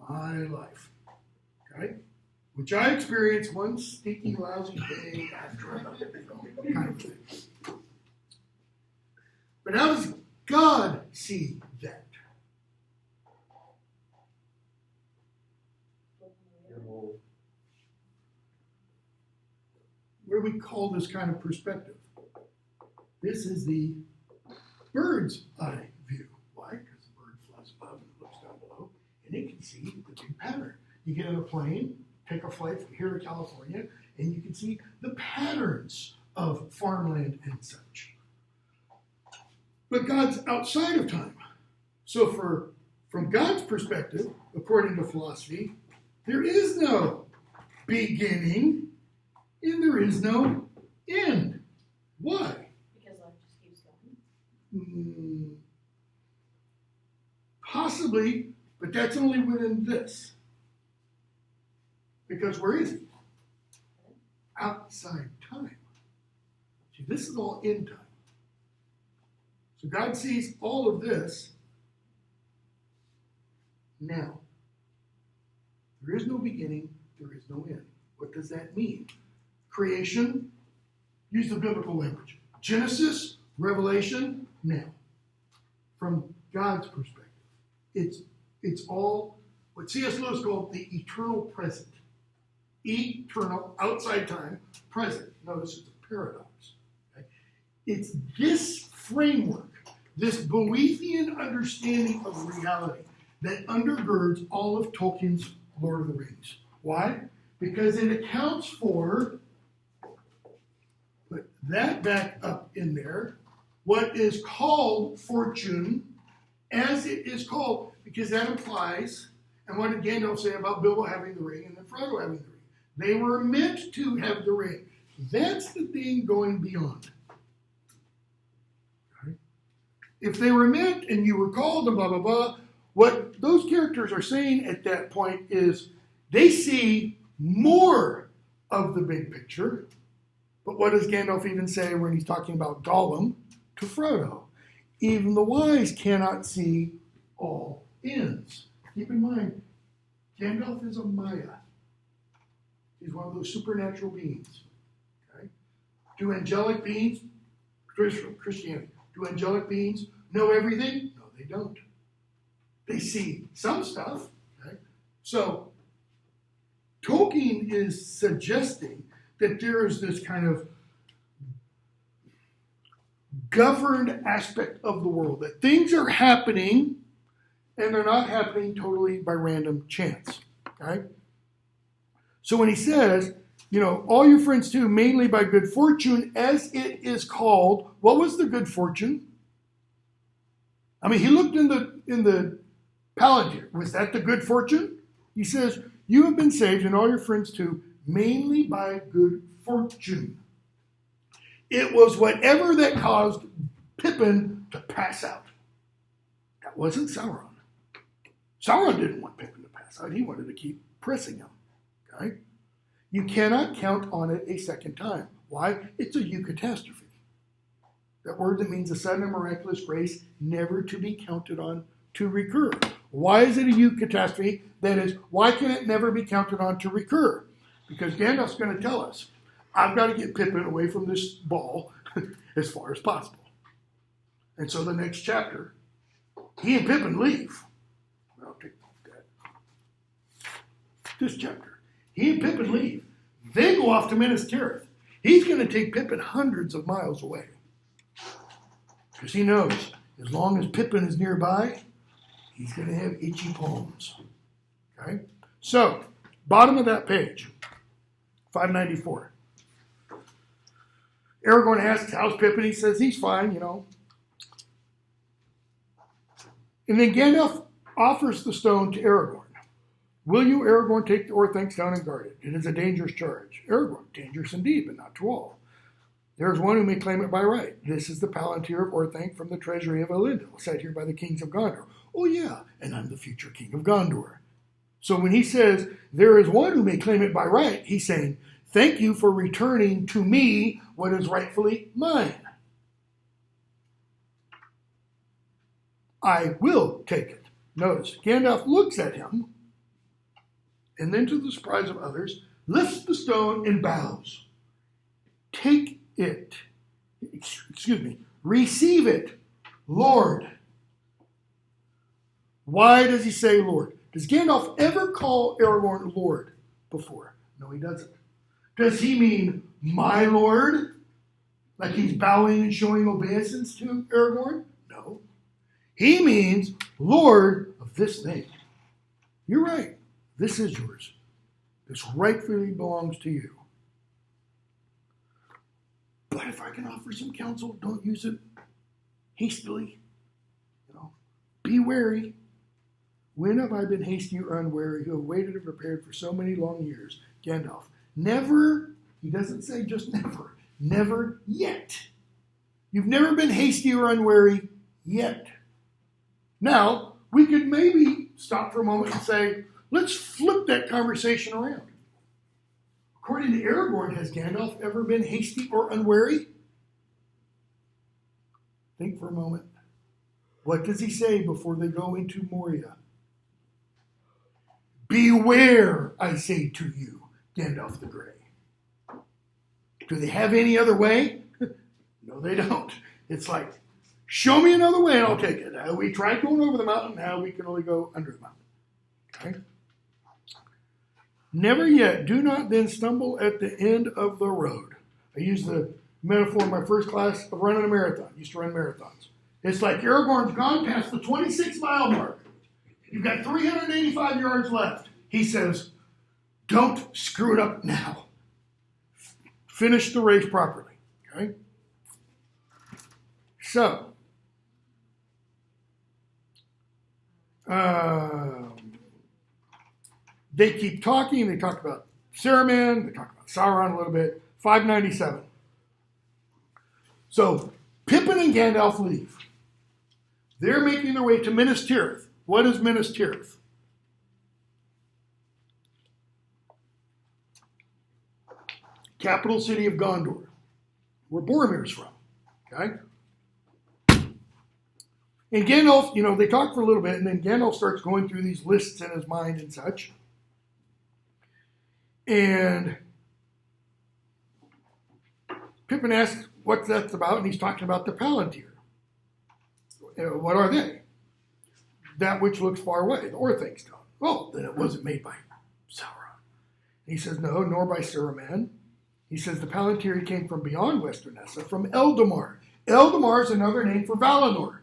My life. Okay? Which I experience one stinky, lousy day after another. Kind of thing. But how does God see that? What do we call this kind of perspective? This is the bird's eye view. Why? Because the bird flies above and looks down below, and it can see the big pattern. You get in a plane, take a flight from here to California, and you can see the patterns of farmland and such. But God's outside of time. So from God's perspective, according to philosophy, there is no beginning and there is no end. Why? Because life just keeps going. Possibly, but that's only within this. Because where is he? Outside time. See, this is all in time. So God sees all of this now. There is no beginning, there is no end. What does that mean? Creation, use the biblical language. Genesis, Revelation, now. From God's perspective. It's all what C.S. Lewis called the eternal present. Eternal, outside time, present. Notice it's a paradox. Okay? It's this framework, this Boethian understanding of reality that undergirds all of Tolkien's Lord of the Rings. Why? Because it accounts for, put that back up in there, what is called fortune as it is called, because that implies And what did Gandalf say about Bilbo having the ring and then Frodo having the ring? They were meant to have the ring. That's the thing going beyond. Right? If they were meant and you were called and blah, blah, blah, what those characters are saying at that point is they see more of the big picture. But what does Gandalf even say when he's talking about Gollum to Frodo? Even the wise cannot see all ends. Keep in mind, Gandalf is a Maya. He's one of those supernatural beings. Okay? Do angelic beings, Christianity, do angelic beings know everything? No, they don't. They see some stuff. Okay? So, Tolkien is suggesting that there is this kind of governed aspect of the world, that things are happening and they're not happening totally by random chance. Okay? So when he says, all your friends too, mainly by good fortune, as it is called, what was the good fortune? I mean, he looked in the Palantir. Was that the good fortune? He says, you have been saved, and all your friends too, mainly by good fortune. It was whatever that caused Pippin to pass out. That wasn't Sauron. Sauron didn't want Pippin to pass out. He wanted to keep pressing him. Okay? You cannot count on it a second time. Why? It's a eucatastrophe. That word that means a sudden and miraculous grace, never to be counted on to recur. Why is it a eucatastrophe? That is, why can it never be counted on to recur? Because Gandalf's going to tell us, I've got to get Pippin away from this ball as far as possible. And so the next chapter, he and Pippin leave. I'll take that. This chapter. He and Pippin leave. They go off to Minas Tirith. He's going to take Pippin hundreds of miles away. Because he knows, as long as Pippin is nearby, he's going to have itchy palms. Okay? So, bottom of that page, 594. Aragorn asks, how's Pippin? He says, he's fine, And then Gandalf offers the stone to Aragorn. Will you, Aragorn, take the Orthanc stone and guard it? It is a dangerous charge. Aragorn, dangerous indeed, but not to all. There is one who may claim it by right. This is the Palantir of Orthanc from the treasury of Elendil, set here by the kings of Gondor. Oh yeah, and I'm the future king of Gondor. So when he says, there is one who may claim it by right, he's saying, thank you for returning to me what is rightfully mine. I will take it. Notice, Gandalf looks at him, and then to the surprise of others, lifts the stone and bows. Take it. Receive it, Lord. Why does he say Lord? Does Gandalf ever call Aragorn Lord before? No, he doesn't. Does he mean my Lord? Like he's bowing and showing obeisance to Aragorn? No. He means Lord of this thing. You're right. This is yours. This rightfully belongs to you. But if I can offer some counsel, don't use it hastily. Be wary. When have I been hasty or unwary who have waited and prepared for so many long years? Gandalf. Never, he doesn't say just never yet. You've never been hasty or unwary yet. Now, we could maybe stop for a moment and say, let's flip that conversation around. According to Aragorn, has Gandalf ever been hasty or unwary? Think for a moment. What does he say before they go into Moria? Beware, I say to you, Gandalf the Grey. Do they have any other way? No, they don't. It's like, show me another way and I'll take it. We tried going over the mountain, now we can only go under the mountain. Okay? Never yet, do not then stumble at the end of the road. I used the metaphor in my first class of running a marathon. I used to run marathons. It's like Aragorn's gone past the 26-mile mark. You've got 385 yards left. He says, don't screw it up now. Finish the race properly. Okay? So, they keep talking. They talk about Saruman. They talk about Sauron a little bit. 597. So Pippin and Gandalf leave. They're making their way to Minas Tirith. What is Minas Tirith? Capital city of Gondor, where Boromir's from. Okay? And Gandalf, they talk for a little bit, and then Gandalf starts going through these lists in his mind and such. And Pippin asks what that's about, and he's talking about the Palantir. What are they? That which looks far away, the Orthanc stone. Oh, then it wasn't made by Sauron. And he says, no, nor by Saruman. He says the Palantir came from beyond Western Nessa, from Eldamar. Eldamar is another name for Valinor.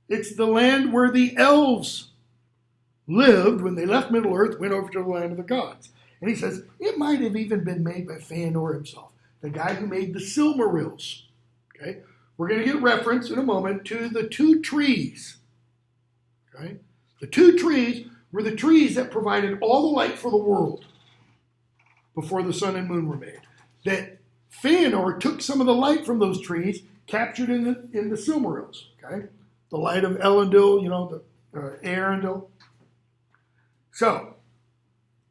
It's the land where the elves lived when they left Middle-earth, went over to the land of the gods. And he says, it might have even been made by Fëanor himself, the guy who made the Silmarils. Okay? We're going to get reference in a moment to the two trees. Okay? The two trees were the trees that provided all the light for the world before the sun and moon were made. That Fëanor took some of the light from those trees, captured in the Silmarils. Okay? The light of Elendil, the Eärendil. So,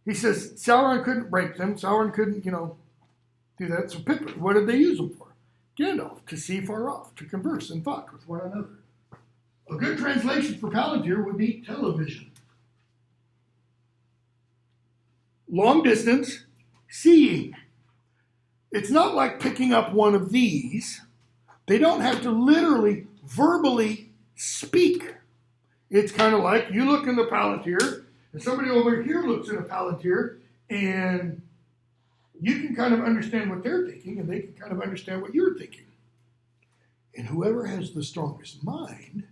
he says Sauron couldn't break them. Sauron couldn't, do that. So Pippin, what did they use them for? Gandalf, to see far off, to converse in thought with one another. A good translation for Palantir would be television. Long distance, seeing. It's not like picking up one of these. They don't have to literally, verbally speak. It's kind of like you look in the Palantir, and somebody over here looks at a Palantir, and you can kind of understand what they're thinking, and they can kind of understand what you're thinking. And whoever has the strongest mind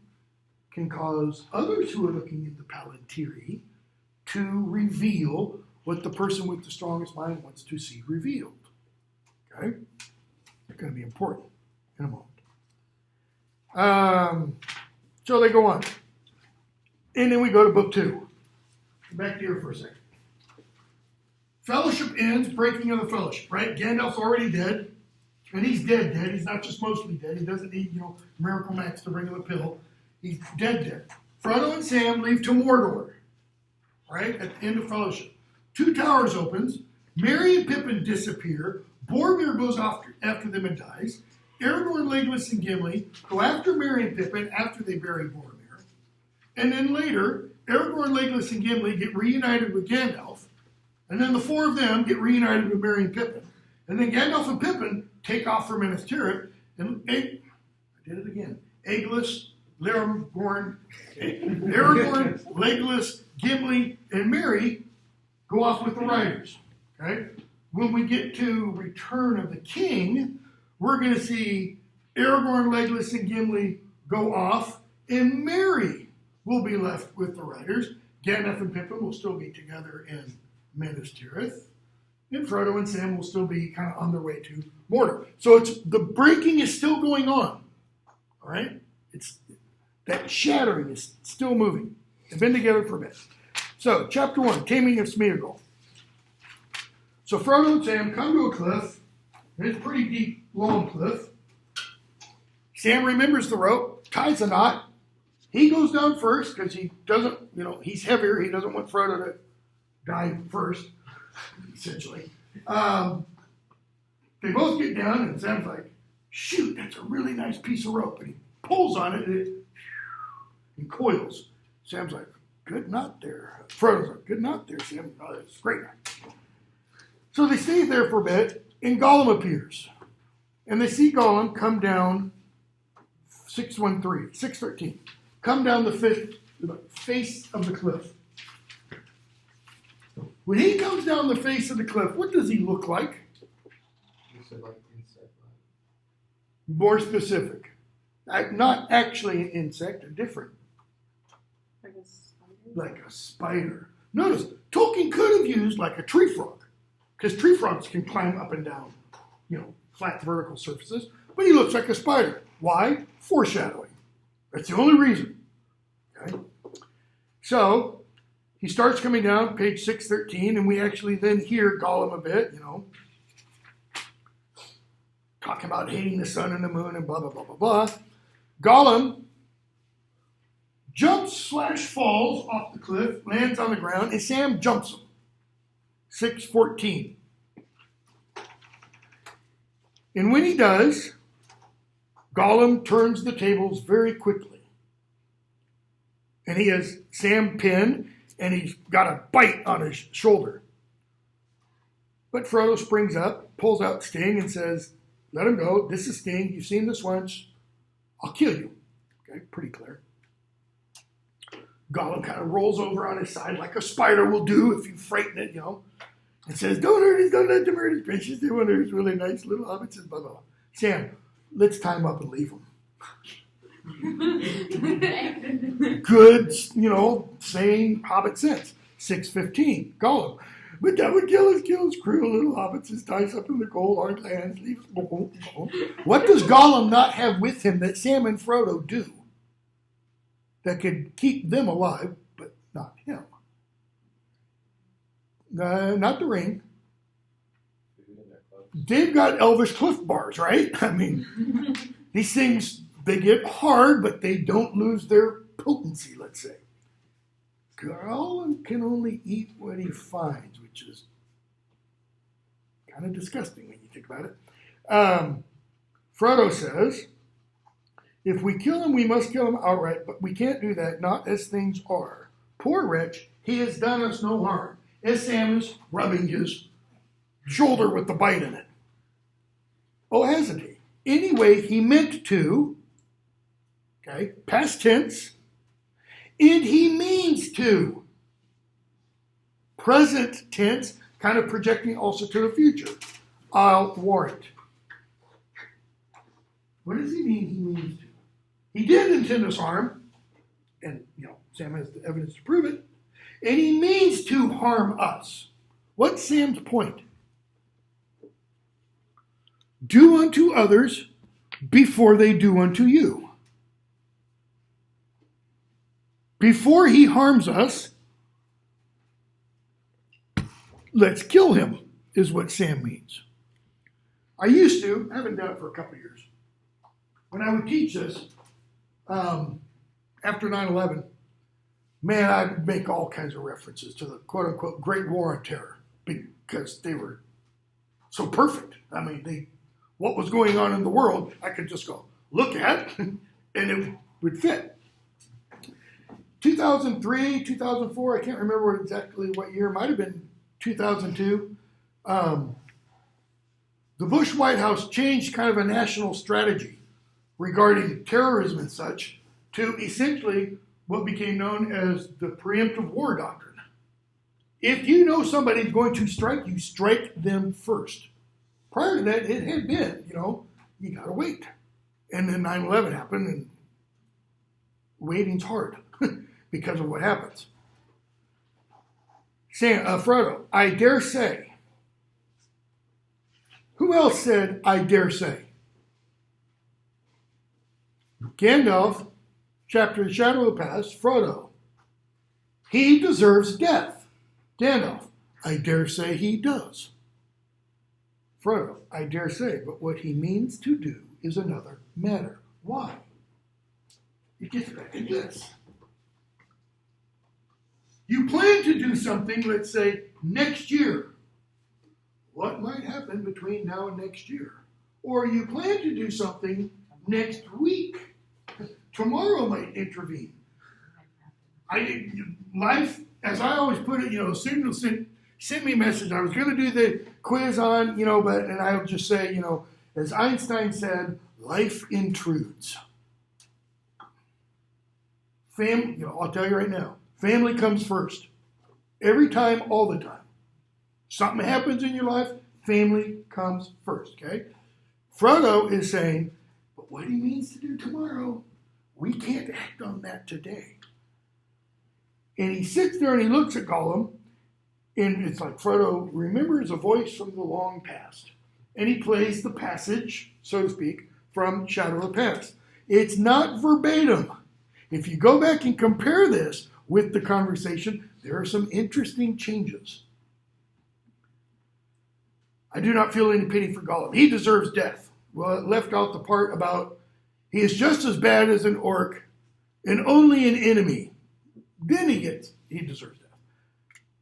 can cause others who are looking at the Palantiri to reveal what the person with the strongest mind wants to see revealed. Okay? It's going to be important in a moment. So they go on. And then we go to book 2. Back here for a second. Fellowship ends, breaking of the fellowship, right? Gandalf's already dead. And he's dead. He's not just mostly dead. He doesn't need, Miracle Max to bring him a pill. He's dead. Frodo and Sam leave to Mordor, right? At the end of fellowship. 2 towers opens. Merry and Pippin disappear. Boromir goes after them and dies. Aragorn, Legolas, and Gimli go after Merry and Pippin after they bury Boromir. And then later, Aragorn, Legolas, and Gimli get reunited with Gandalf. And then the 4 of them get reunited with Merry and Pippin. And then Gandalf and Pippin take off for Minas Tirith. And I did it again. Aragorn, Legolas, Gimli, and Merry go off with the riders. Okay? When we get to Return of the King, we're going to see Aragorn, Legolas, and Gimli go off, and Merry will be left with the riders. Gandalf and Pippin will still be together in Minas Tirith, and Frodo and Sam will still be kind of on their way to Mordor. So the breaking is still going on. All right? That shattering is still moving. They've been together for a bit. So, chapter 1, Taming of Smeagol. So Frodo and Sam come to a cliff. It's a pretty deep, long cliff. Sam remembers the rope, ties a knot. He goes down first because he doesn't, he's heavier. He doesn't want Frodo to die first, essentially. They both get down, and Sam's like, shoot, that's a really nice piece of rope. And he pulls on it, and it coils. Sam's like, good knot there. Frodo's like, good knot there, Sam. Oh, that's great. So they stay there for a bit, and Gollum appears. And they see Gollum come down 613, come down the face of the cliff. When he comes down the face of the cliff, what does he look like? You said like insect. More specific. Not actually an insect, a different. Like a spider? Like a spider. Notice, Tolkien could have used like a tree frog, because tree frogs can climb up and down, flat vertical surfaces, but he looks like a spider. Why? Foreshadowing. That's the only reason. Okay? So, he starts coming down, page 613, and we actually then hear Gollum a bit, talking about hating the sun and the moon and blah, blah, blah, blah, blah. Gollum jumps/falls off the cliff, lands on the ground, and Sam jumps him. 6:14. And when he does, Gollum turns the tables very quickly. And he has Sam pinned, and he's got a bite on his shoulder. But Frodo springs up, pulls out Sting, and says, let him go. This is Sting. You've seen this once. I'll kill you. Okay, pretty clear. Gollum kind of rolls over on his side like a spider will do if you frighten it, and says, don't hurt us, don't let them hurt his precious. They want his really nice little hobbits and blah, blah, blah. Sam, let's tie him up and leave him. Good, sane hobbit sense. 6:15, Gollum. But that would kill his cruel little hobbits and ties up in the cold, hard lands. What does Gollum not have with him that Sam and Frodo do that could keep them alive, but not him? Not the ring. They've got Elvish cliff bars, right? I mean, these things, they get hard, but they don't lose their potency, let's say. Gollum can only eat what he finds, which is kind of disgusting when you think about it. Frodo says, if we kill him, we must kill him outright, but we can't do that, not as things are. Poor wretch, he has done us no harm. As Sam is rubbing his shoulder with the bite in it. Oh, hasn't he? Anyway, he meant to, okay, past tense, and he means to. Present tense, kind of projecting also to the future. I'll warrant. What does he mean he means to? He did intend us harm, and, Sam has the evidence to prove it, and he means to harm us. What's Sam's point? Do unto others before they do unto you. Before he harms us, let's kill him, is what Sam means. I haven't done it for a couple of years. When I would teach this, after 9/11, man, I'd make all kinds of references to the quote-unquote Great War on Terror because they were so perfect. I mean, what was going on in the world, I could just go look at, and it would fit. 2003, 2004, I can't remember exactly what year. It might have been 2002. The Bush White House changed kind of a national strategy regarding terrorism and such to essentially what became known as the preemptive war doctrine. If you know somebody's going to strike you, strike them first. Prior to that, it had been, you got to wait. And then 9/11 happened, and waiting's hard because of what happens. Frodo, I dare say. Who else said, I dare say? Gandalf, chapter The Shadow of the Past, Frodo. He deserves death. Gandalf, I dare say he does. Frodo, I dare say, but what he means to do is another matter. Why? It gets back to this. You plan to do something, let's say, next year. What might happen between now and next year? Or you plan to do something next week. Tomorrow might intervene. Life, as I always put it, Signal sent me a message. I was going to do the quiz on, and I'll just say, as Einstein said, life intrudes. I'll tell you right now, family comes first. Every time, all the time. Something happens in your life, family comes first, okay? Frodo is saying, but what he means to do tomorrow, we can't act on that today. And he sits there and he looks at Gollum, and it's like Frodo remembers a voice from the long past. And he plays the passage, so to speak, from Shadow of the Past. It's not verbatim. If you go back and compare this with the conversation, there are some interesting changes. I do not feel any pity for Gollum. He deserves death. Well, it left out the part about he is just as bad as an orc and only an enemy. Then he deserves death.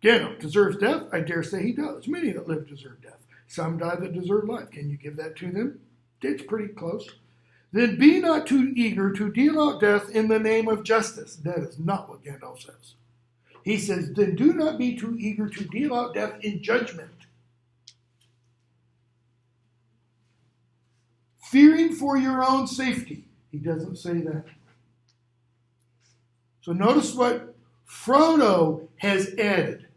Gandalf deserves death? I dare say he does. Many that live deserve death. Some die that deserve life. Can you give that to them? It's pretty close. Then be not too eager to deal out death in the name of justice. That is not what Gandalf says. He says, then do not be too eager to deal out death in judgment, fearing for your own safety. He doesn't say that. So notice what Frodo has added.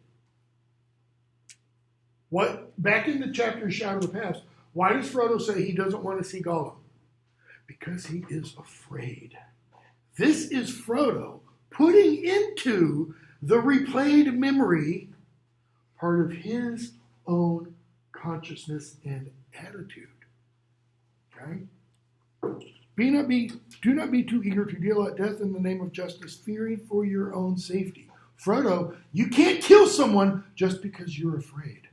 What back in the chapter Shadow of the Past, why does Frodo say he doesn't want to see Gollum? Because he is afraid. This is Frodo putting into the replayed memory part of his own consciousness and attitude. Okay? Do not be too eager to deal out death in the name of justice, fearing for your own safety. Frodo, you can't kill someone just because you're afraid,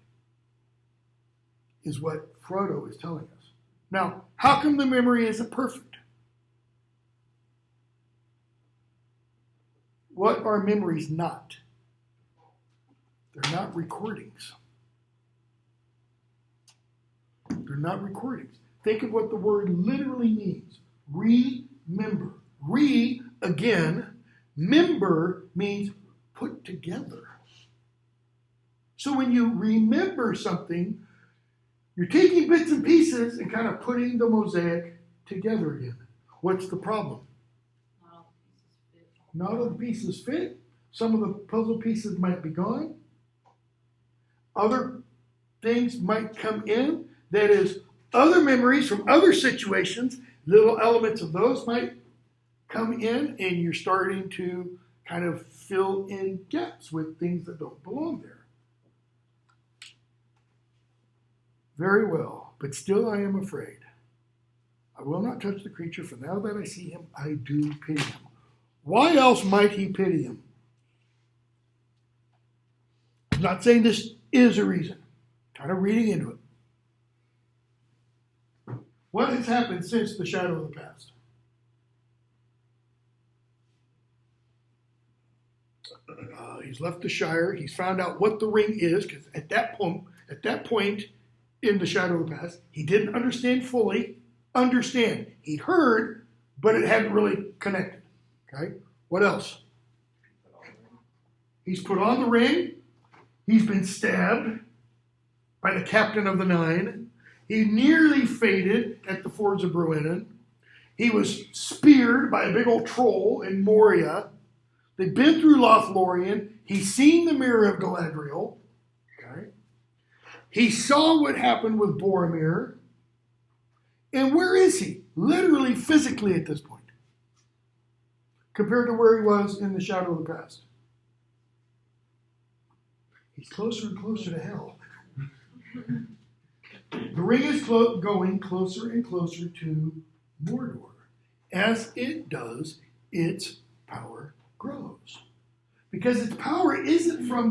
is what Frodo is telling us. Now, how come the memory isn't perfect? What are memories not? They're not recordings. They're not recordings. Think of what the word literally means. Remember. Again, member means put together. So when you remember something, you're taking bits and pieces and kind of putting the mosaic together again. What's the problem? Not all the pieces fit. Some of the puzzle pieces might be gone. Other things might come in. That is, other memories from other situations, little elements of those might come in, and you're starting to kind of fill in gaps with things that don't belong there. Very well, but still I am afraid. I will not touch the creature, for now that I see him, I do pity him. Why else might he pity him? I'm not saying this is a reason. Kind of reading into it. What has happened since the Shadow of the Past? He's left the Shire. He's found out what the ring is, because at that point in the Shadow of the Past, he didn't understand fully. He heard, but it hadn't really connected. Okay? What else? He's put on the ring. He's been stabbed by the captain of the Nine. He nearly faded at the fords of Bruinen. He was speared by a big old troll in Moria. They've been through Lothlorien. He's seen the Mirror of Galadriel. Okay? He saw what happened with Boromir. And where is he? Literally, physically at this point. Compared to where he was in the Shadow of the Past. He's closer and closer to hell. The ring is going closer and closer to Mordor. As it does, its power grows. Because its power isn't from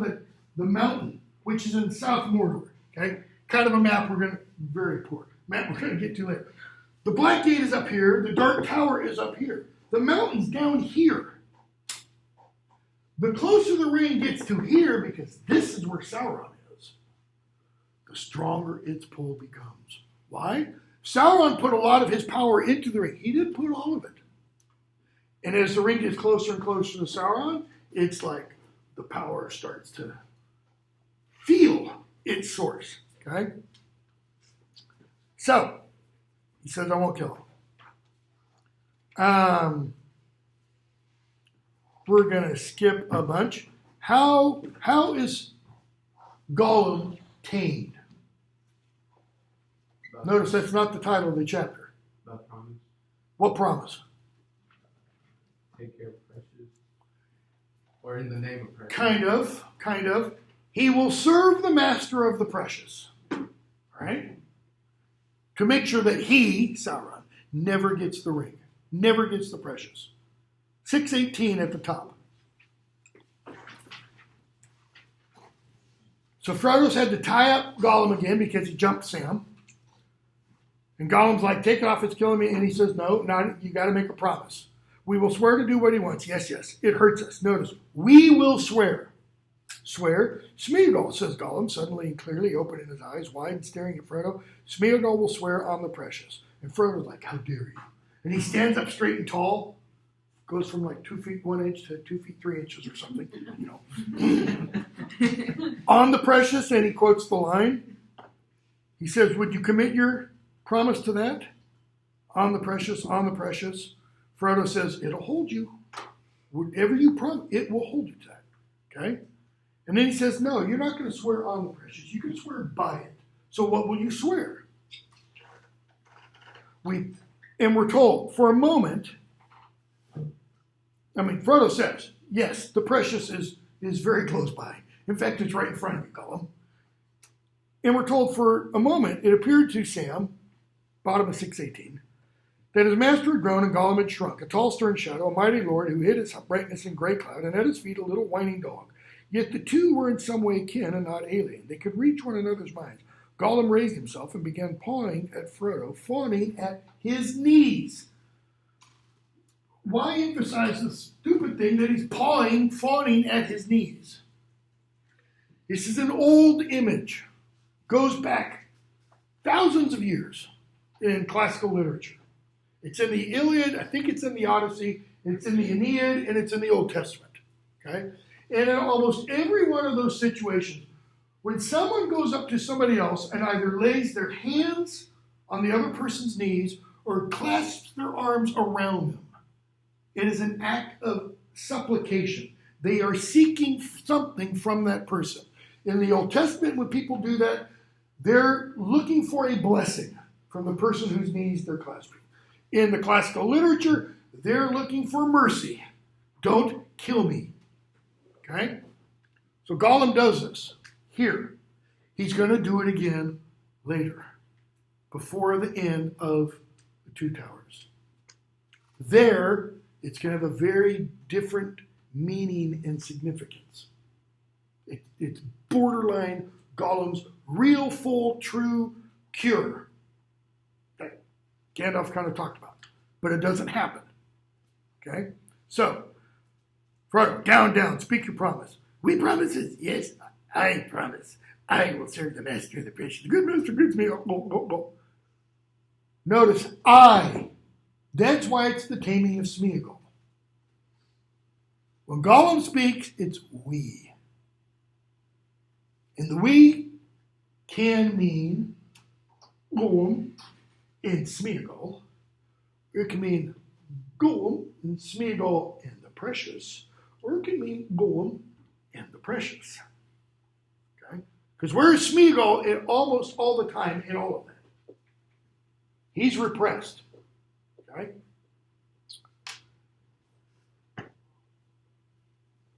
the mountain, which is in South Mordor. Okay? Kind of a map very poor. Map we're going to get to later. The Black Gate is up here. The Dark Tower is up here. The mountain's down here. The closer the ring gets to here, because this is where Sauron is, the stronger its pull becomes. Why? Sauron put a lot of his power into the ring. He didn't put all of it. And as the ring gets closer and closer to Sauron, it's like the power starts to feel its source. Okay? So, he says, I won't kill him. We're going to skip a bunch. How is Gollum tamed? Notice that's not the title of the chapter. About promise. What promise? Take care of precious. Or in the name of precious. Kind of. He will serve the master of the precious. Right? To make sure that he, Sauron, never gets the ring. Never gets the precious. 6:18 at the top. So Frodo's had to tie up Gollum again because he jumped Sam. And Gollum's like, take it off, it's killing me. And he says, no, you got to make a promise. We will swear to do what he wants. Yes, yes, it hurts us. Notice, we will swear. Swear. Smeagol, says Gollum, suddenly and clearly opening his eyes wide and staring at Frodo. Smeagol will swear on the precious. And Frodo's like, how dare you? And he stands up straight and tall. Goes from like 2 feet 1 inch to 2 feet 3 inches or something, on the precious, and he quotes the line. He says, would you commit your promise to that? On the precious, on the precious. Frodo says, it'll hold you. Whatever you promise, it will hold you to that. Okay? And then he says, no, you're not going to swear on the precious. You can swear by it. So what will you swear? We're told, for a moment, Frodo says, yes, the precious is very close by. In fact, it's right in front of you, Gollum. And we're told for a moment, it appeared to Sam, bottom of 618, that his master had grown and Gollum had shrunk, a tall stern shadow, a mighty lord who hid his brightness in gray cloud, and at his feet a little whining dog. Yet the two were in some way kin and not alien. They could reach one another's minds. Gollum raised himself and began pawing at Frodo, fawning at his knees. Why emphasize the stupid thing that he's fawning at his knees? This is an old image. Goes back thousands of years in classical literature. It's in the Iliad, I think it's in the Odyssey, it's in the Aeneid, and it's in the Old Testament. Okay? And in almost every one of those situations, when someone goes up to somebody else and either lays their hands on the other person's knees or clasps their arms around them, it is an act of supplication. They are seeking something from that person. In the Old Testament, when people do that, they're looking for a blessing from the person whose knees they're clasping. In the classical literature, they're looking for mercy. Don't kill me. Okay? So Gollum does this here. He's going to do it again later, before the end of the Two Towers. There, it's going to have a very different meaning and significance. It's borderline Gollum's real, full, true cure that Gandalf kind of talked about. But it doesn't happen. Okay? So, Frodo, down, speak your promise. We promises, yes, I promise. I will serve the master of the precious. The good master gives me, go. Notice, I. That's why it's the taming of Smeagol. When Gollum speaks, it's we. And the we can mean Gollum and Smeagol. It can mean Gollum and Smeagol and the precious. Or it can mean Gollum and the precious. Okay? Because where's Smeagol almost all the time in all of that? He's repressed. Okay?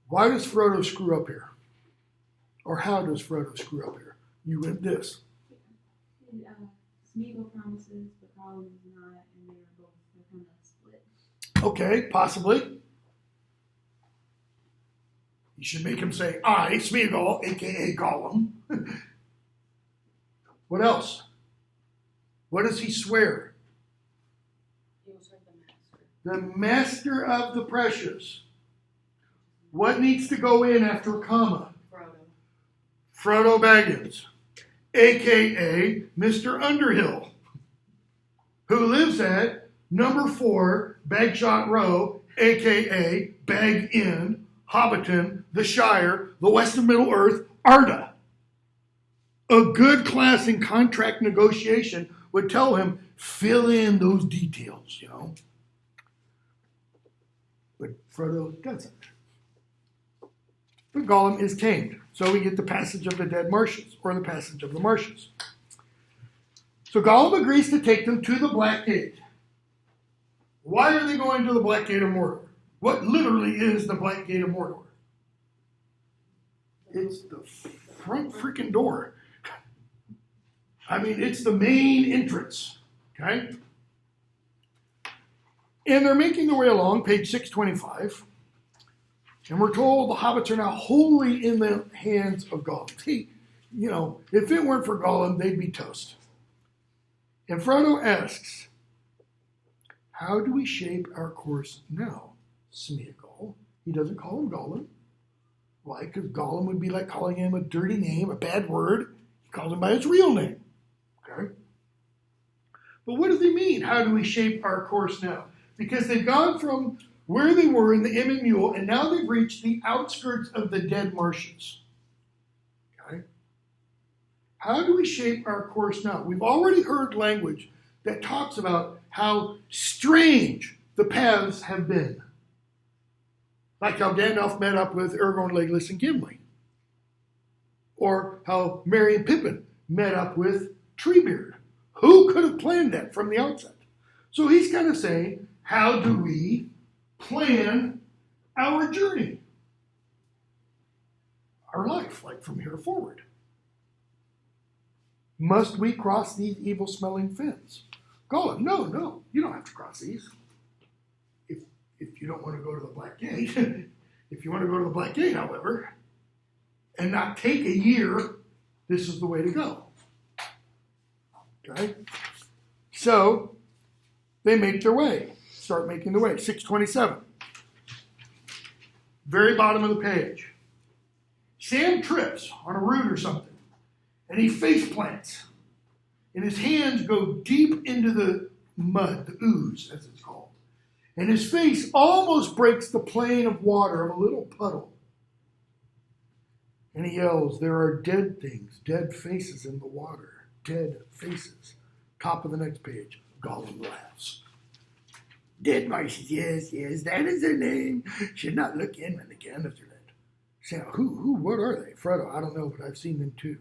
Why does Frodo screw up here? Or how does Frodo screw up here? You went this. Smeagol promises, but Gollum is not, and they're kind of split. Okay, possibly. You should make him say, I, Smeagol, a.k.a. Gollum. What else? What does he swear? He will serve the master. The master of the precious. What needs to go in after a comma? Frodo Baggins, a.k.a. Mr. Underhill, who lives at number 4 Bagshot Row, a.k.a. Bag Inn, Hobbiton, the Shire, the West of Middle Earth, Arda. A good class in contract negotiation would tell him, fill in those details, But Frodo doesn't. But Gollum is tamed. So we get the passage of the dead marshes, or the passage of the marshes. So Gollum agrees to take them to the Black Gate. Why are they going to the Black Gate of Mordor? What literally is the Black Gate of Mordor? It's the front freaking door. It's the main entrance. Okay? And they're making their way along, page 625. And we're told the hobbits are now wholly in the hands of Gollum. if it weren't for Gollum, they'd be toast. And Frodo asks, how do we shape our course now, Smeagol? He doesn't call him Gollum. Why? Because Gollum would be like calling him a dirty name, a bad word. He calls him by his real name. Okay? But what does he mean? How do we shape our course now? Because they've gone from where they were in the Emyn Muil, and now they've reached the outskirts of the dead marshes. Okay? How do we shape our course now? We've already heard language that talks about how strange the paths have been. Like how Gandalf met up with Aragorn, Legolas, and Gimli. Or how Merry and Pippin met up with Treebeard. Who could have planned that from the outset? So he's kind of saying, how do we plan our journey? Our life, like from here forward. Must we cross these evil-smelling fens? Gollum, no, you don't have to cross these. If you don't want to go to the Black Gate, if you want to go to the Black Gate, however, and not take a year, this is the way to go. Okay? So, they make their way. Start making the way. 627. Very bottom of the page. Sam trips on a root or something, and he face plants, and his hands go deep into the mud, the ooze, as it's called. And his face almost breaks the plane of water of a little puddle. And he yells, there are dead things, dead faces in the water. Dead faces. Top of the next page. Gollum laughs. Dead marshes, yes, that is their name. Should not look in when the candles are lit. Say, what are they? Frodo, I don't know, but I've seen them too.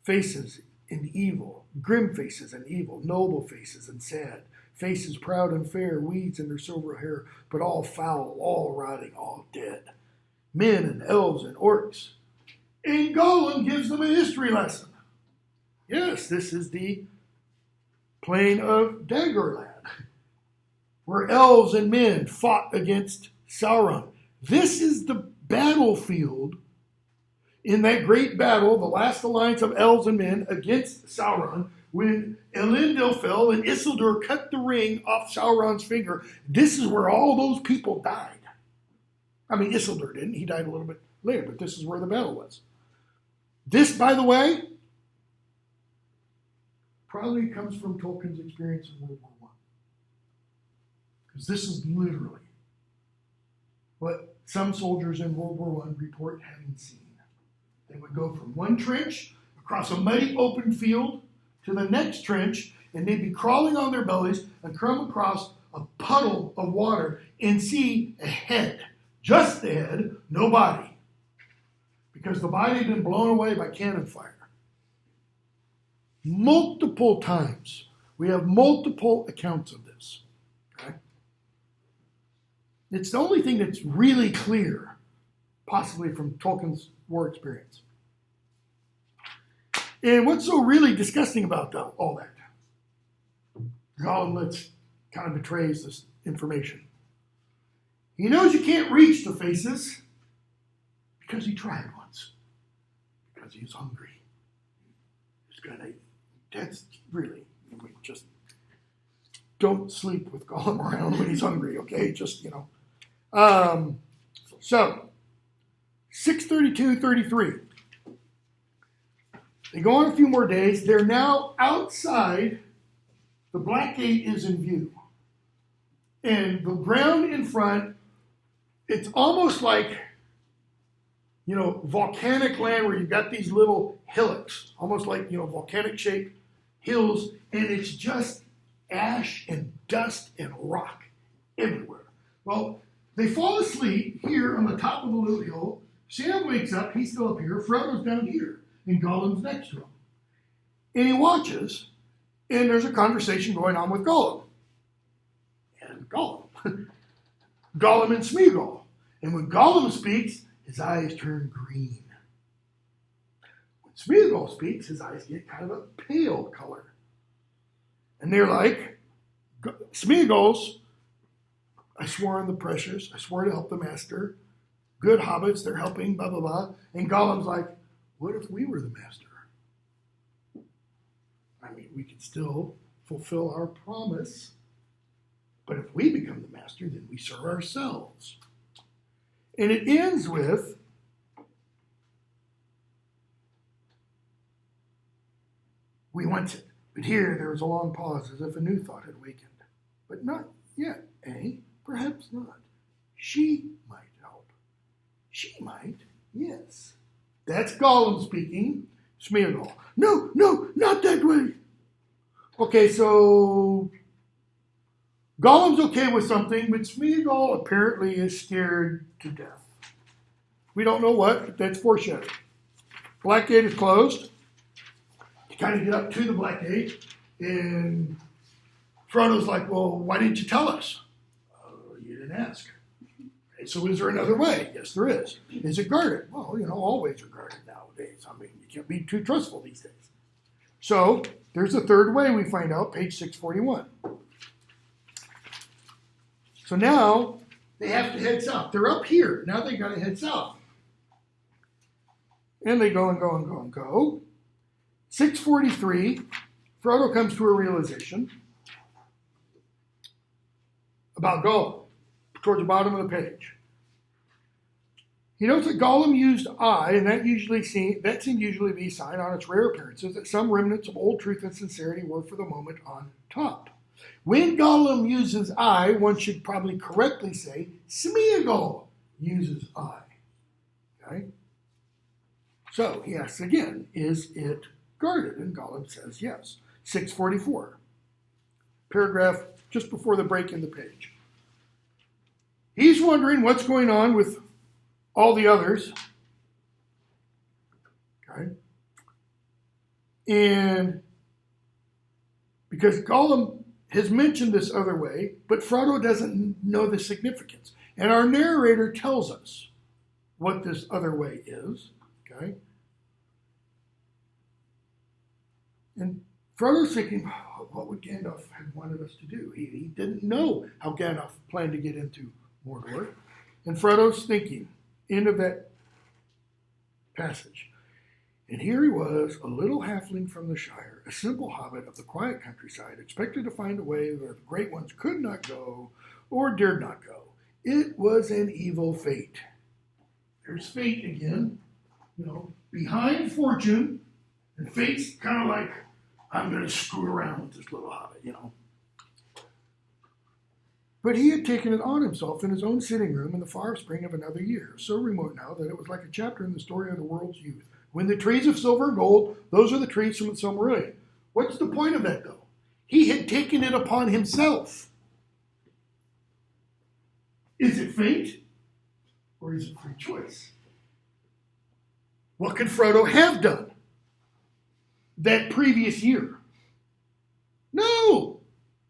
Faces and evil, grim faces and evil, noble faces and sad. Faces proud and fair, weeds in their silver hair, but all foul, all rotting, all dead. Men and elves and orcs. And Gollum gives them a history lesson. Yes, this is the plain of Dagorlad, where elves and men fought against Sauron. This is the battlefield in that great battle, the last alliance of elves and men against Sauron, when Elendil fell and Isildur cut the ring off Sauron's finger. This is where all those people died. I mean, Isildur didn't. He died a little bit later, but this is where the battle was. This, by the way, probably comes from Tolkien's experience in World War I. Because this is literally what some soldiers in World War I report having seen. They would go from one trench across a muddy open field to the next trench, and they'd be crawling on their bellies and come across a puddle of water and see a head. Just the head, no body. Because the body had been blown away by cannon fire. Multiple times. We have multiple accounts of this. Okay? It's the only thing that's really clear, possibly from Tolkien's war experience. And what's so really disgusting about all that? Gollum kind of betrays this information. He knows you can't reach the faces because he tried once. Because he's hungry. That's really, just don't sleep with Gollum around when he's hungry, okay? Just, So, 6:32:33. They go on a few more days. They're now outside. The Black Gate is in view. And the ground in front, it's almost like, volcanic land where you've got these little hillocks, almost like, volcanic-shaped hills, and it's just ash and dust and rock everywhere. Well, they fall asleep here on the top of a little hill. Sam wakes up, he's still up here, Frodo's down here, and Gollum's next to him. And he watches, and there's a conversation going on with Gollum. And Gollum. Gollum and Smeagol. And when Gollum speaks, his eyes turn green. When Smeagol speaks, his eyes get kind of a pale color. And they're like, Smeagol's, I swore on the precious, I swore to help the master. Good hobbits, they're helping, blah, blah, blah. And Gollum's like, what if we were the master? I mean, we could still fulfill our promise, but if we become the master, then we serve ourselves. And it ends with, we want it. But here there is a long pause as if a new thought had awakened. But not yet, eh? Perhaps not. She might help. She might, yes. That's Gollum speaking. Smeagol. No, not that way. Okay, so Gollum's okay with something, but Smeagol apparently is scared to death. We don't know what, but that's foreshadowing. Black Gate is closed. You kind of get up to the Black Gate, and Frodo's like, well, why didn't you tell us? You didn't ask. Okay, so is there another way? Yes, there is. Is it guarded? Well, all ways are guarded nowadays. I mean, you can't be too trustful these days. So there's a third way we find out, page 641. So now they have to head south. They're up here. Now they got to head south. And they go and go and go and go. 643, Frodo comes to a realization about Gollum towards the bottom of the page. He notes that Gollum used I, and that can usually be a sign on its rare appearances that some remnants of old truth and sincerity were for the moment on top. When Gollum uses I, one should probably correctly say Smeagol uses I. Okay? So he asks again, is it guarded? And Gollum says yes. 644. Paragraph just before the break in the page. He's wondering what's going on with all the others. Okay. And because Gollum has mentioned this other way, but Frodo doesn't know the significance. And our narrator tells us what this other way is. Okay. And Frodo's thinking, what would Gandalf have wanted us to do? He didn't know how Gandalf planned to get into Mordor. And Frodo's thinking, end of that passage. And here he was, a little halfling from the Shire, a simple hobbit of the quiet countryside, expected to find a way where the great ones could not go or dared not go. It was an evil fate. There's fate again, behind fortune, and fate's kind of like, I'm going to screw around with this little hobbit, But he had taken it on himself in his own sitting room in the far spring of another year, so remote now that it was like a chapter in the story of the world's youth. When the trees of silver and gold, those are the trees from the Silmarillion. What's the point of that, though? He had taken it upon himself. Is it fate? Or is it free choice? What could Frodo have done that previous year? No!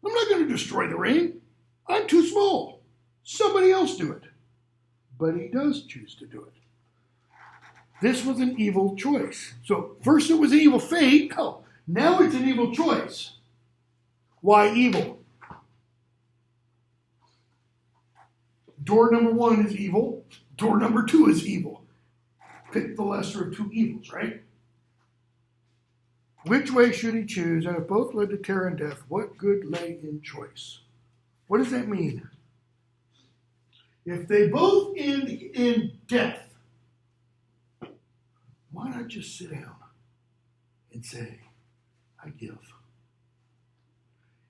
I'm not going to destroy the ring. I'm too small. Somebody else do it. But he does choose to do it. This was an evil choice. So first it was an evil fate. Oh, now it's an evil choice. Why evil? Door number 1 is evil. Door number 2 is evil. Pick the lesser of two evils, right? Which way should he choose? And if both led to terror and death, what good lay in choice? What does that mean? If they both end in death, why not just sit down and say, I give?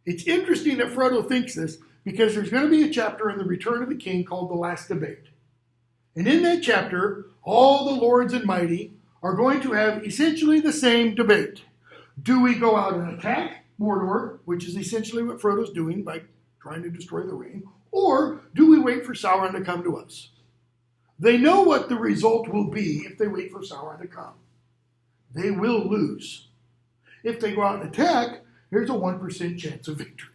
It's interesting that Frodo thinks this because there's going to be a chapter in The Return of the King called The Last Debate. And in that chapter, all the lords and mighty are going to have essentially the same debate. Do we go out and attack Mordor, which is essentially what Frodo's doing by trying to destroy the ring, or do we wait for Sauron to come to us? They know what the result will be if they wait for Sauron to come. They will lose. If they go out and attack, there's a 1% chance of victory.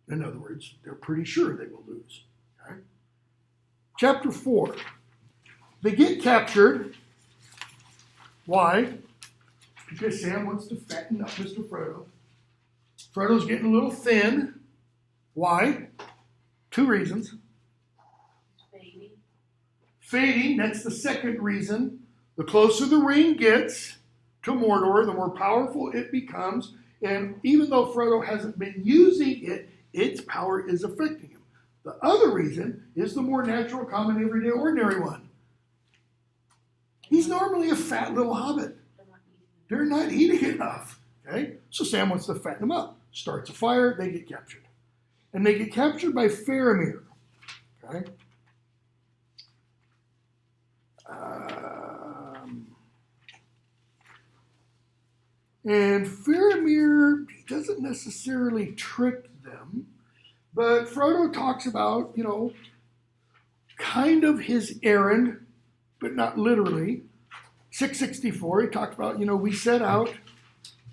In other words, they're pretty sure they will lose. Okay? Chapter 4. They get captured. Why? Because Sam wants to fatten up Mr. Frodo. Frodo's getting a little thin. Why? 2 reasons. Fading. Fading, that's the second reason. The closer the ring gets to Mordor, the more powerful it becomes. And even though Frodo hasn't been using it, its power is affecting him. The other reason is the more natural, common, everyday, ordinary one. He's normally a fat little hobbit. They're not eating enough. Okay? So Sam wants to fatten them up. Starts a fire, they get captured. And they get captured by Faramir. Okay? And Faramir doesn't necessarily trick them, but Frodo talks about, kind of his errand, but not literally. 664, he talks about, we set out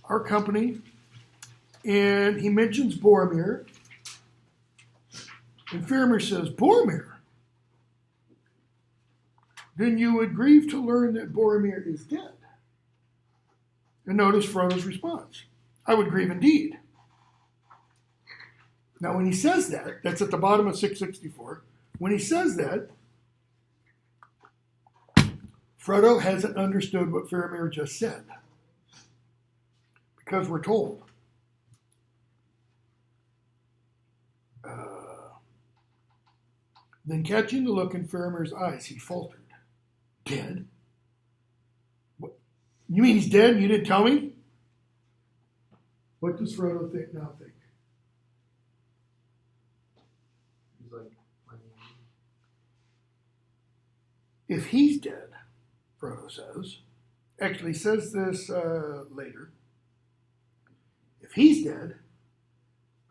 our company, and he mentions Boromir. And Faramir says, Boromir? Then you would grieve to learn that Boromir is dead. And notice Frodo's response. I would grieve indeed. Now when he says that, that's at the bottom of 664, when he says that, Frodo hasn't understood what Faramir just said. Because we're told. Then catching the look in Faramir's eyes, he faltered. Dead? What? You mean he's dead and you didn't tell me? What does Frodo now think? He's like, if he's dead, Frodo says, actually says this later, if he's dead,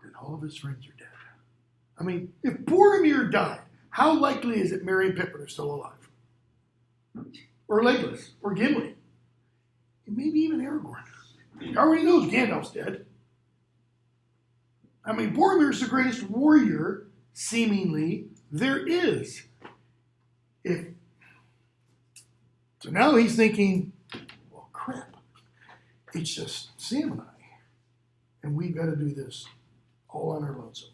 then all of his friends are dead. I mean, if Boromir died, how likely is it Merry and Pippin are still alive? Or Legolas, or Gimli, and maybe even Aragorn. He already knows Gandalf's dead. I mean, Boromir's the greatest warrior, seemingly, there is. So now he's thinking, well, crap. It's just Sam and I. And we've got to do this all on our lonesome.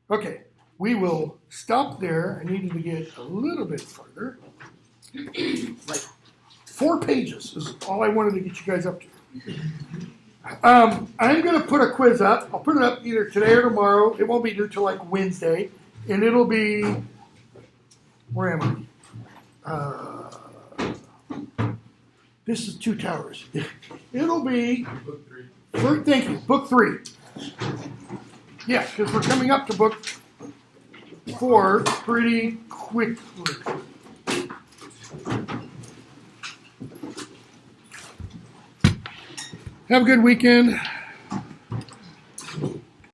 Okay, we will stop there. I needed to get a little bit further. Like 4 pages is all I wanted to get you guys up to. I'm going to put a quiz up. I'll put it up either today or tomorrow. It won't be due till like Wednesday. And it'll be, where am I? This is Two Towers. It'll be, book 3. thank you, book 3. Yeah, because we're coming up to book 4 pretty quickly. Have a good weekend.